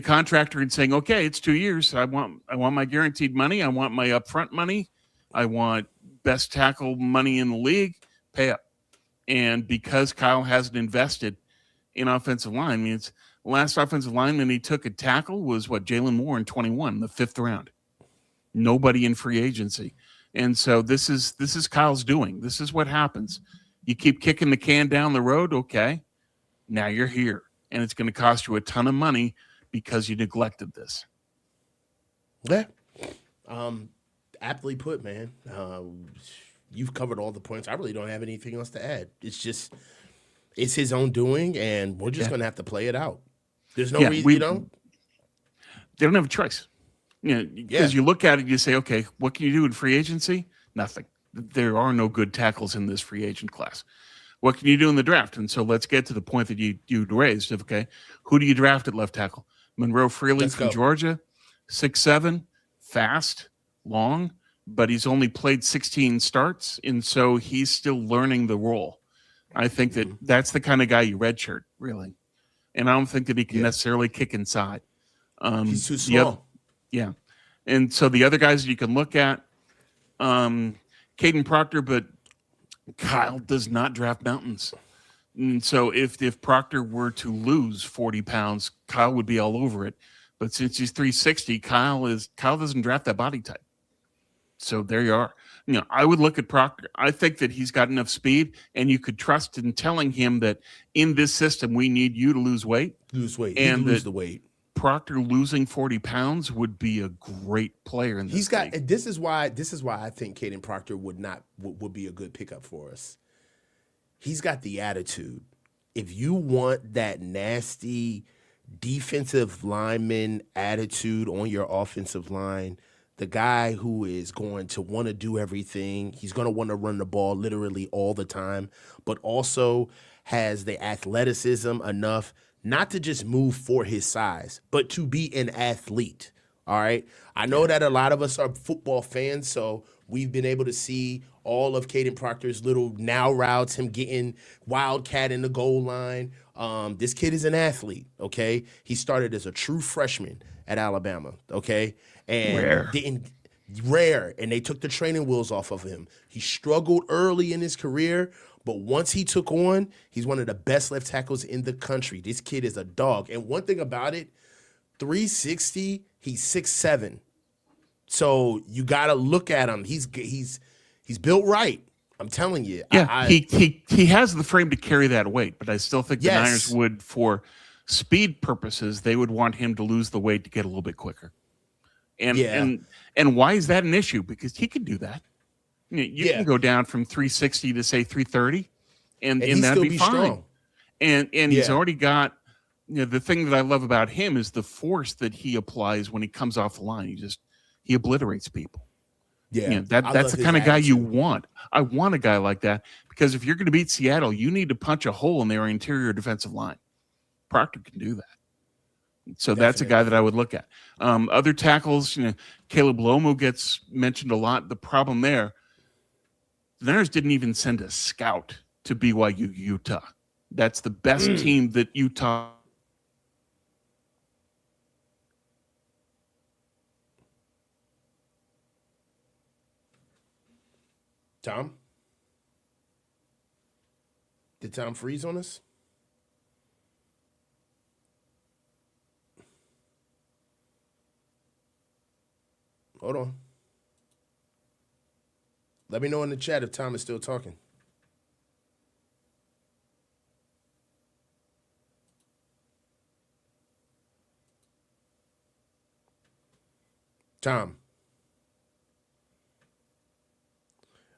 contractor and saying, okay, it's 2 years. I want my guaranteed money. I want my upfront money. I want best tackle money in the league. Pay up. And because Kyle hasn't invested in offensive line, means the last offensive lineman he took a tackle was Jalen Moore in 21, the 5th round. Nobody in free agency. And so this is Kyle's doing. This is what happens. You keep kicking the can down the road, okay, now you're here. And it's going to cost you a ton of money because you neglected this. Yeah. Aptly put, man. You've covered all the points. I really don't have anything else to add. It's his own doing, and we're just going to have to play it out. There's no reason, They don't have a choice. Because you look at it, you say, okay, what can you do in free agency? Nothing. There are no good tackles in this free agent class. What can you do in the draft? And so let's get to the point that you raised. Okay, who do you draft at left tackle? Monroe Freeling from Georgia, 6'7", fast, long, but he's only played 16 starts, and so he's still learning the role. I think that that's the kind of guy you redshirt, really. And I don't think that he can necessarily kick inside. He's too small. And so the other guys you can look at, Caden Proctor, but Kyle does not draft mountains. And so if Proctor were to lose 40 pounds, Kyle would be all over it. But since he's 360, Kyle doesn't draft that body type. So there you are. I would look at Proctor. I think that he's got enough speed, and you could trust in telling him that in this system we need you to lose weight. And lose the weight. Proctor losing 40 pounds would be a great player in this league. This is why I think Caden Proctor would be a good pickup for us. He's got the attitude. If you want that nasty defensive lineman attitude on your offensive line, the guy who is going to want to do everything, he's going to want to run the ball literally all the time, but also has the athleticism enough not to just move for his size, but to be an athlete, all right? I know that a lot of us are football fans, so we've been able to see all of Caden Proctor's little now routes, him getting wildcat in the goal line. This kid is an athlete, okay? He started as a true freshman at Alabama, okay? And rare, and they took the training wheels off of him. He struggled early in his career, but once he took on, he's one of the best left tackles in the country. This kid is a dog. And one thing about it, 360, he's 6'7". So you got to look at him. He's built right. I'm telling you. Yeah, he has the frame to carry that weight, but I still think the Niners would, for speed purposes, they would want him to lose the weight to get a little bit quicker. And why is that an issue? Because he can do that. You can go down from 360 to say 330, and that'd be fine. Strong. And he's already got the thing that I love about him is the force that he applies when he comes off the line. He obliterates people. Yeah, that's the kind of guy you want. I want a guy like that, because if you're going to beat Seattle, you need to punch a hole in their interior defensive line. Proctor can do that. So that's a guy that I would look at. Other tackles, Caleb Lomu gets mentioned a lot. The problem there, the Niners didn't even send a scout to BYU, Utah. That's the best team that Utah. Tom? Did Tom freeze on us? Hold on. Let me know in the chat if Tom is still talking. Tom.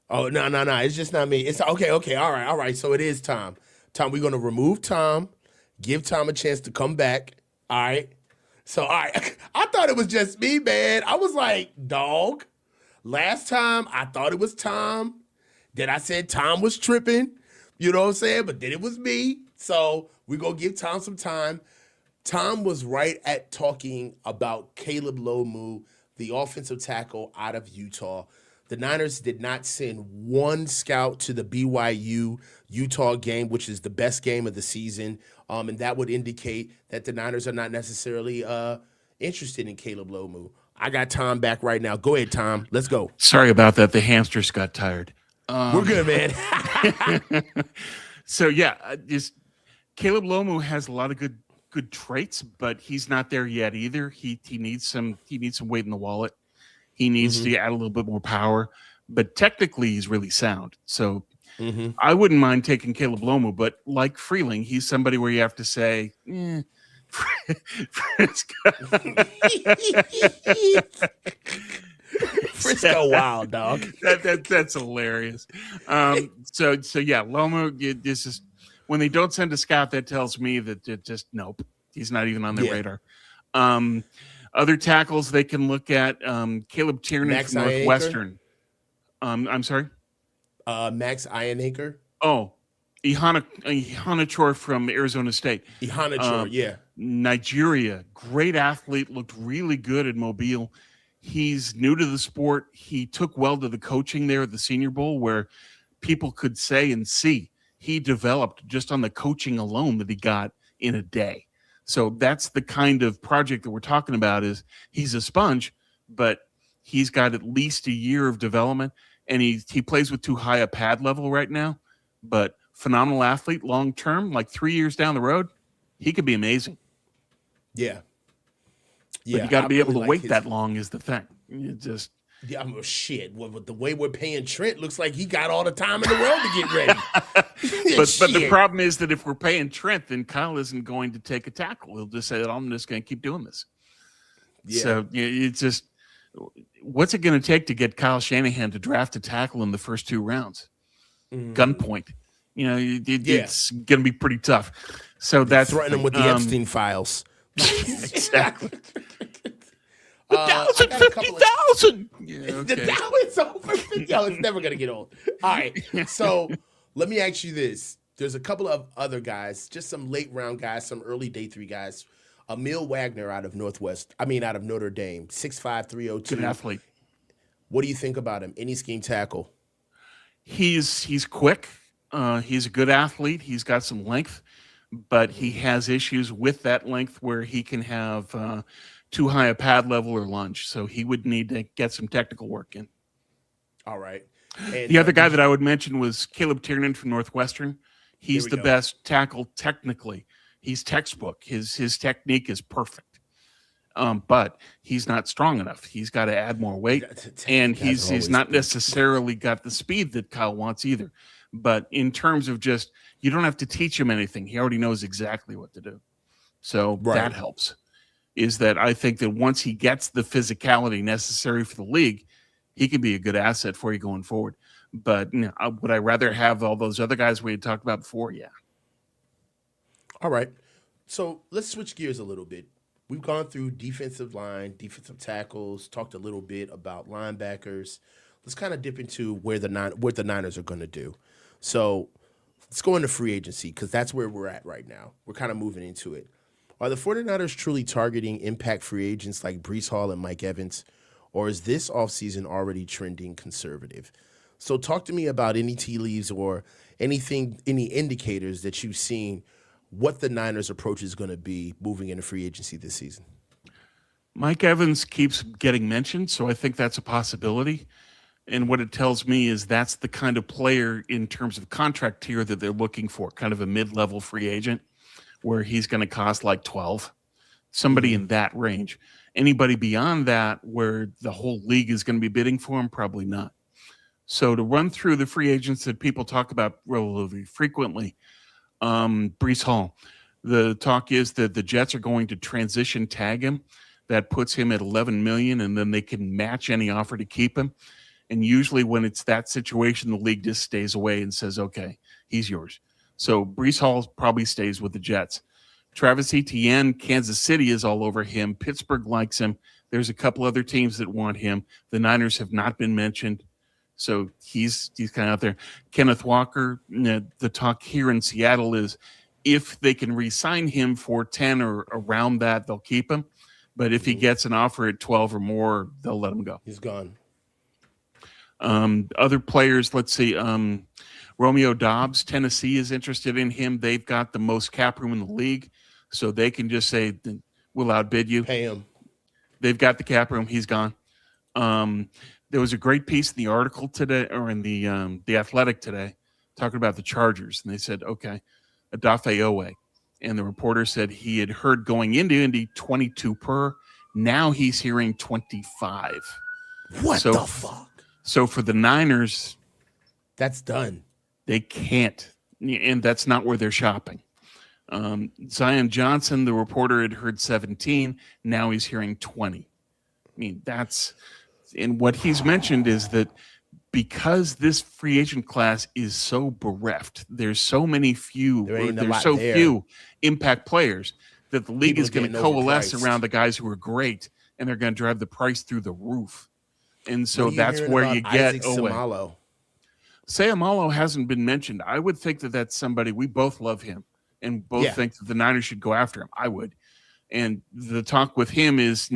Oh, no. It's just not me. It's okay. All right. So it is Tom. Tom, we're going to remove Tom, give Tom a chance to come back. All right. So, all right. I thought it was just me, man. I was like, dog. Last time, I thought it was Tom. Then I said Tom was tripping. You know what I'm saying? But then it was me. So we're going to give Tom some time. Tom was right at talking about Caleb Lomu, the offensive tackle out of Utah. The Niners did not send one scout to the BYU-Utah game, which is the best game of the season, and that would indicate that the Niners are not necessarily interested in Caleb Lomu. I got Tom back right now. Go ahead, Tom. Let's go. Sorry about that. The hamsters got tired. We're good, man. So, just Caleb Lomu has a lot of good traits, but he's not there yet either. He needs some weight in the wallet. He needs to add a little bit more power, but technically he's really sound. So I wouldn't mind taking Caleb Lomu, but like Freeling, he's somebody where you have to say, Frisco wild, dog. That's hilarious. So Lomu, this is when they don't send a scout, that tells me that it just nope, he's not even on their radar. Other tackles they can look at, Caleb Tiernan Max from Northwestern. I'm sorry? Max Ironacre. Oh, Ihanachor from Arizona State. Ihanachor, Nigeria, great athlete, looked really good at Mobile. He's new to the sport. He took well to the coaching there at the Senior Bowl, where people could say and see he developed just on the coaching alone that he got in a day. So that's the kind of project that we're talking about. Is he's a sponge, but he's got at least a year of development, and he plays with too high a pad level right now, but phenomenal athlete long term, like 3 years down the road, he could be amazing. Yeah. But you got to be able to wait that long is the thing. You just shit. Well, the way we're paying Trent, looks like he got all the time in the world to get ready. but the problem is that if we're paying Trent, then Kyle isn't going to take a tackle. He'll just say that I'm just going to keep doing this. Yeah. So it's just, what's it going to take to get Kyle Shanahan to draft a tackle in the first 2 rounds? Gunpoint. It's going to be pretty tough. So that's threatening him with the Epstein files. Exactly. 50,000. The Dow is over 50. Yo, it's never gonna get old. All right. So let me ask you this. There's a couple of other guys, just some late round guys, some early day 3 guys. Emil Wagner out of Notre Dame, 6'5", 302. Good athlete. What do you think about him? Any scheme tackle? He's quick. He's a good athlete. He's got some length, but he has issues with that length where he can have too high a pad level or lunge. So he would need to get some technical work in. All right. And the other guy that I would mention was Caleb Tiernan from Northwestern. He's the best tackle technically. He's textbook. His technique is perfect. But he's not strong enough. He's got to add more weight. And he's not necessarily got the speed that Kyle wants either. But in terms of just, you don't have to teach him anything. He already knows exactly what to do. So that helps. Is that I think that once he gets the physicality necessary for the league, he can be a good asset for you going forward. But would I rather have all those other guys we had talked about before? Yeah. All right. So let's switch gears a little bit. We've gone through defensive line, defensive tackles, talked a little bit about linebackers. Let's kind of dip into what the Niners are going to do. So let's go into free agency because that's where we're at right now. We're kind of moving into it. Are the 49ers truly targeting impact free agents like Breece Hall and Mike Evans, or is this offseason already trending conservative? So talk to me about any tea leaves or any indicators that you've seen what the Niners' approach is going to be moving into free agency this season. Mike Evans keeps getting mentioned, so I think that's a possibility. And what it tells me is that's the kind of player in terms of contract tier that they're looking for, kind of a mid-level free agent where he's going to cost like 12, somebody in that range. Anybody beyond that where the whole league is going to be bidding for him, probably not. So to run through the free agents that people talk about relatively frequently, Breece Hall, the talk is that the Jets are going to transition tag him. That puts him at $11 million, and then they can match any offer to keep him. And usually when it's that situation, the league just stays away and says, okay, he's yours. So Breece Hall probably stays with the Jets. Travis Etienne, Kansas City is all over him. Pittsburgh likes him. There's a couple other teams that want him. The Niners have not been mentioned. So he's kind of out there. Kenneth Walker, the talk here in Seattle is if they can re-sign him for 10 or around that, they'll keep him. But if he gets an offer at 12 or more, they'll let him go. He's gone. Other players, let's see. Romeo Doubs, Tennessee is interested in him. They've got the most cap room in the league, so they can just say, we'll outbid you. Pay him. They've got the cap room. He's gone. There was a great piece in the article today, or in the Athletic today, talking about the Chargers, and they said, okay, Odafe Owe. And the reporter said he had heard going into Indy 22 per. Now he's hearing 25. What the fuck? So for the Niners, that's done. They can't, and that's not where they're shopping. Zion Johnson, the reporter, had heard 17. Now he's hearing 20. I mean, and what he's mentioned is that because this free agent class is so bereft, there's so few impact players that the league is going to coalesce around the guys who are great, and they're going to drive the price through the roof. And so that's where you get Seumalo. Seumalo hasn't been mentioned. I would think that that's somebody, we both love him and both think that the Niners should go after him. I would. And the talk with him is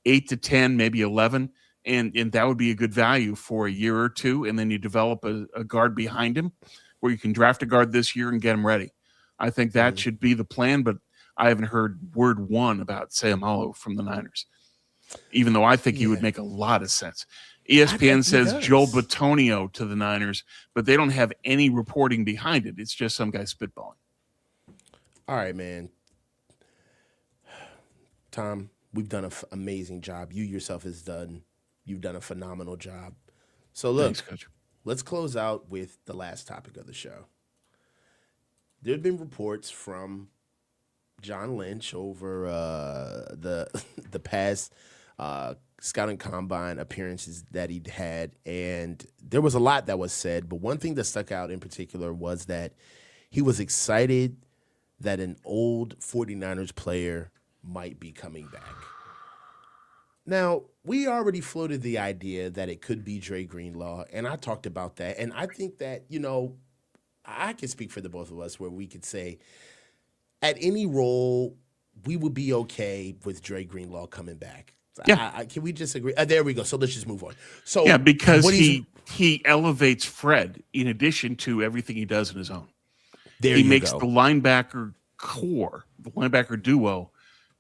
8 to 10, maybe 11. And that would be a good value for a year or two. And then you develop a guard behind him where you can draft a guard this year and get him ready. I think that should be the plan, but I haven't heard word one about Seumalo from the Niners, even though I think he would make a lot of sense. ESPN says Joel Bitonio to the Niners, but they don't have any reporting behind it. It's just some guy spitballing. All right, man. Tom, we've done an amazing job. You yourself you've done a phenomenal job. So look, thanks, Coach. Let's close out with the last topic of the show. There have been reports from John Lynch over the past scouting combine appearances that he'd had, and there was a lot that was said, but one thing that stuck out in particular was that he was excited that an old 49ers player might be coming back. Now, we already floated the idea that it could be Dre Greenlaw, and I talked about that, and I think that, I can speak for the both of us where we could say at any role, we would be okay with Dre Greenlaw coming back. Yeah. Can we just agree? There we go. So let's just move on. So yeah, because he elevates Fred in addition to everything he does in his own. He makes the linebacker core, the linebacker duo,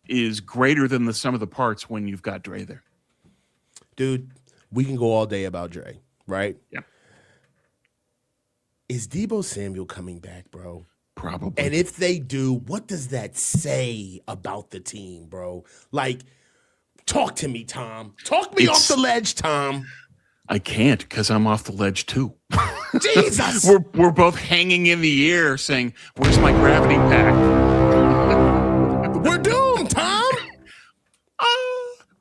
is greater than the sum of the parts when you've got Dre there. Dude, we can go all day about Dre, right? Yeah. Is Deebo Samuel coming back, bro? Probably. And if they do, what does that say about the team, bro? Like, talk to me, Tom. Talk me off the ledge, Tom. I can't because I'm off the ledge too. Jesus. We're both hanging in the air saying, where's my gravity pack? We're doomed, Tom.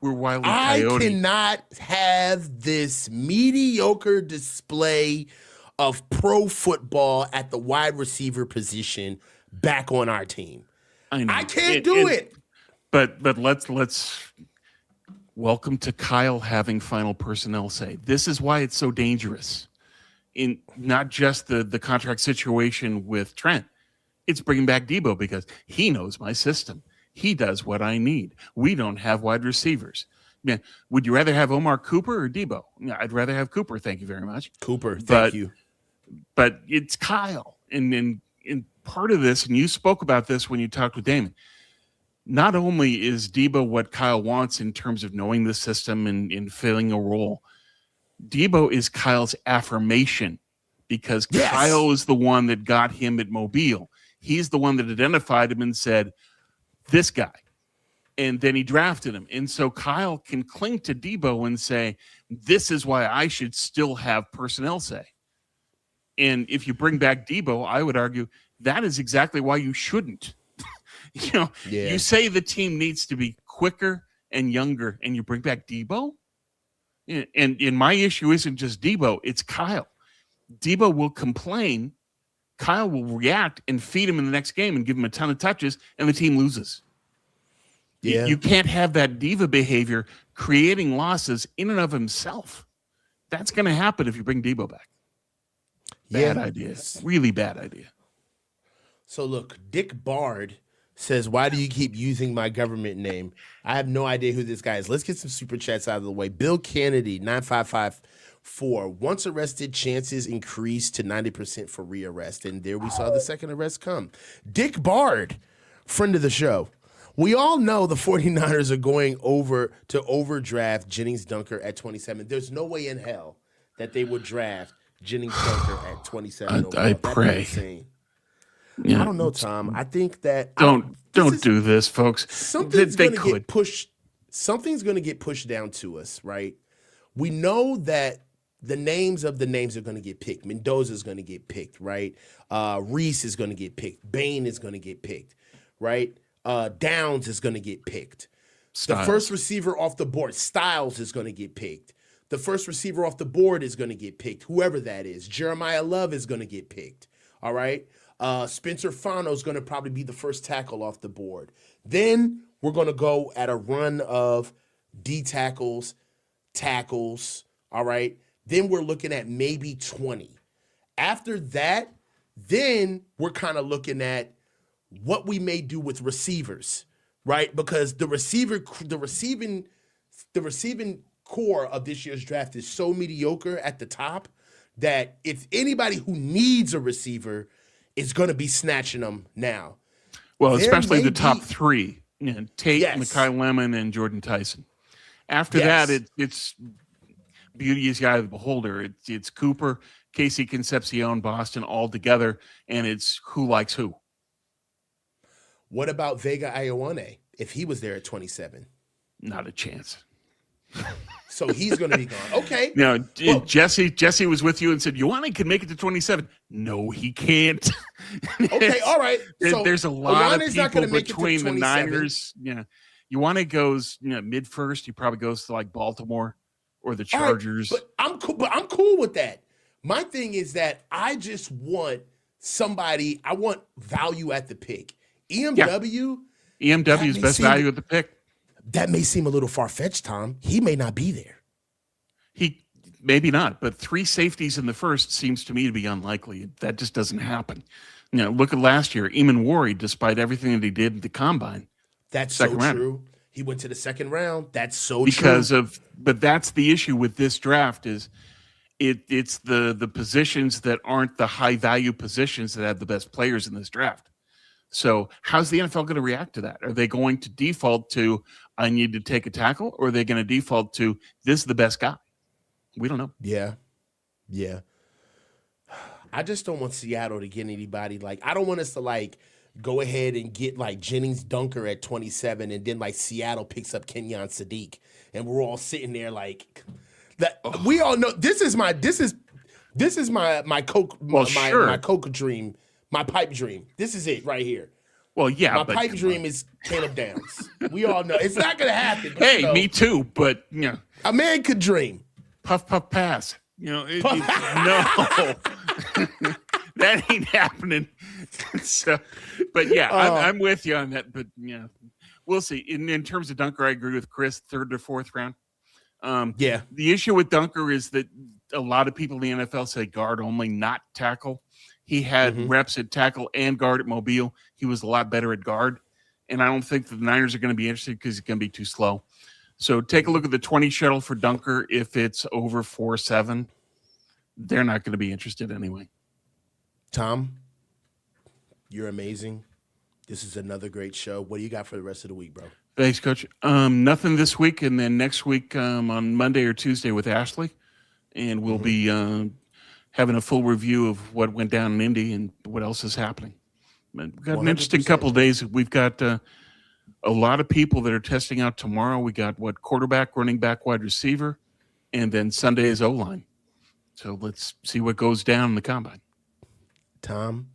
We're Wile E. Coyote. I cannot have this mediocre display of pro football at the wide receiver position back on our team. I know. I can't do it. But let's welcome to Kyle having final personnel say. This is why it's so dangerous. In not just the contract situation with Trent, it's bringing back Debo because he knows my system. He does what I need. We don't have wide receivers. Man, would you rather have Omar Cooper or Debo? I'd rather have Cooper. Thank you very much. Cooper, thank you. But it's Kyle. And part of this, and you spoke about this when you talked with Damon, not only is Debo what Kyle wants in terms of knowing the system and filling a role, Debo is Kyle's affirmation because Kyle is the one that got him at Mobile. He's the one that identified him and said, this guy. And then he drafted him. And so Kyle can cling to Debo and say, this is why I should still have personnel say. And if you bring back Debo, I would argue that is exactly why you shouldn't. You say the team needs to be quicker and younger, and you bring back Debo? And my issue isn't just Debo, it's Kyle. Debo will complain, Kyle will react and feed him in the next game and give him a ton of touches, and the team loses. Yeah. You can't have that diva behavior creating losses in and of himself. That's going to happen if you bring Debo back. Bad idea. Really bad idea. So look, Dick Bard says, why do you keep using my government name? I have no idea who this guy is. Let's get some super chats out of the way. Bill Kennedy, 9554. Once arrested, chances increase to 90% for rearrest. And there we saw the second arrest come. Dick Bard, friend of the show. We all know the 49ers are going over to overdraft Jennings Dunker at 27. There's no way in hell that they would draft Jennings Dunker at 27. I pray. Yeah. I don't know, Tom. I think that don't do this, folks. Something's going to get pushed. Something's going to get pushed down to us, right? We know that the names are going to get picked. Mendoza's going to get picked, right? Reese is going to get picked. Bain is going to get picked, right? Downs is going to get picked. Styles. The first receiver off the board, Styles, is going to get picked. The first receiver off the board is going to get picked, whoever that is. Jeremiah Love is going to get picked, all right? Spencer Fano is going to probably be the first tackle off the board. Then we're going to go at a run of D tackles, all right? Then we're looking at maybe 20. After that, then we're kind of looking at what we may do with receivers, right? Because the receiving core of this year's draft is so mediocre at the top that if anybody who needs a receiver is going to be snatching them now. Well, especially the top three, Tate, Mekhi Lemon, and Jordan Tyson. After that, it's beauty is the eye of the beholder. It's Cooper, Casey Concepcion, Boston all together, and it's who likes who. What about Vega Ioane if he was there at 27? Not a chance. So he's going to be gone. Okay. Now, Jesse was with you and said, Ioane can make it to 27. No, he can't. Okay, all right. So there's a lot Ioane's of people between the Niners. Yeah. Ioane goes mid-first. He probably goes to like Baltimore or the Chargers. Right, but I'm cool with that. My thing is that I just want somebody, I want value at the pick. EMW's best value at the pick. That may seem a little far-fetched, Tom. He may not be there. He maybe not, but 3 safeties in the first seems to me to be unlikely. That just doesn't happen. Look at last year. Eamon Wari, despite everything that he did at the combine. That's so true. He went to the second round. That's so true. But that's the issue with this draft is it's the positions that aren't the high-value positions that have the best players in this draft. So how's the NFL going to react to that? Are they going to default to, I need to take a tackle, or are they going to default to, this is the best guy? We don't know. Yeah. I just don't want Seattle to get anybody. I don't want us to, go ahead and get, Jennings Dunker at 27, and then, Seattle picks up Kenyon Sadiq, and we're all sitting there that. We all know this is my Coke, my Coke dream. My pipe dream. This is it right here. Well, yeah. My pipe dream is Caleb Downs. We all know. It's not going to happen. Hey, me too, but, a man could dream. Puff, puff, pass. No. That ain't happening. So, but yeah, I'm with you on that. But yeah, we'll see. In terms of Dunker, I agree with Chris. 3rd to 4th round. Yeah. The issue with Dunker is that a lot of people in the NFL say guard only, not tackle. He had reps at tackle and guard at Mobile. He was a lot better at guard. And I don't think the Niners are going to be interested because it's going to be too slow. So take a look at the 20 shuttle for Dunker. If it's over 4.7, they're not going to be interested anyway. Tom, you're amazing. This is another great show. What do you got for the rest of the week, bro? Thanks, Coach. Nothing this week, and then next week on Monday or Tuesday with Ashley, and we'll be having a full review of what went down in Indy and what else is happening. We've got an interesting couple of days. We've got a lot of people that are testing out tomorrow. We got quarterback, running back, wide receiver, and then Sunday is O-line. So let's see what goes down in the combine. Tom,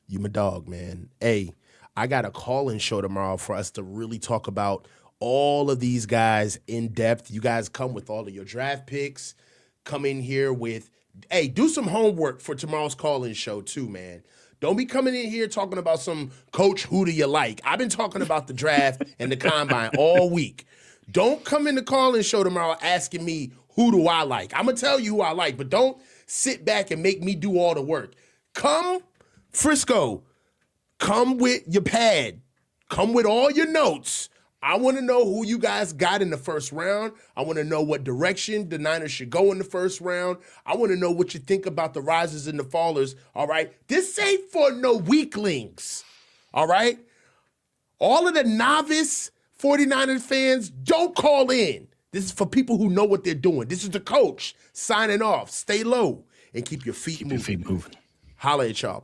you my dog, man. Hey, I got a call-in show tomorrow for us to really talk about all of these guys in depth. You guys come with all of your draft picks. Come in here with, hey, do some homework for tomorrow's call-in show too, man. Don't be coming in here talking about some coach, who do you like? I've been talking about the draft and the combine all week. Don't come in the call-in show tomorrow asking me, who do I like? I'm going to tell you who I like, but don't sit back and make me do all the work. Come, Frisco, come with your pad. Come with all your notes. I want to know who you guys got in the first round. I want to know what direction the Niners should go in the first round. I want to know what you think about the risers and the fallers, all right? This ain't for no weaklings, all right? All of the novice 49ers fans, don't call in. This is for people who know what they're doing. This is the coach signing off. Stay low and keep your feet moving. Holla Holla at y'all.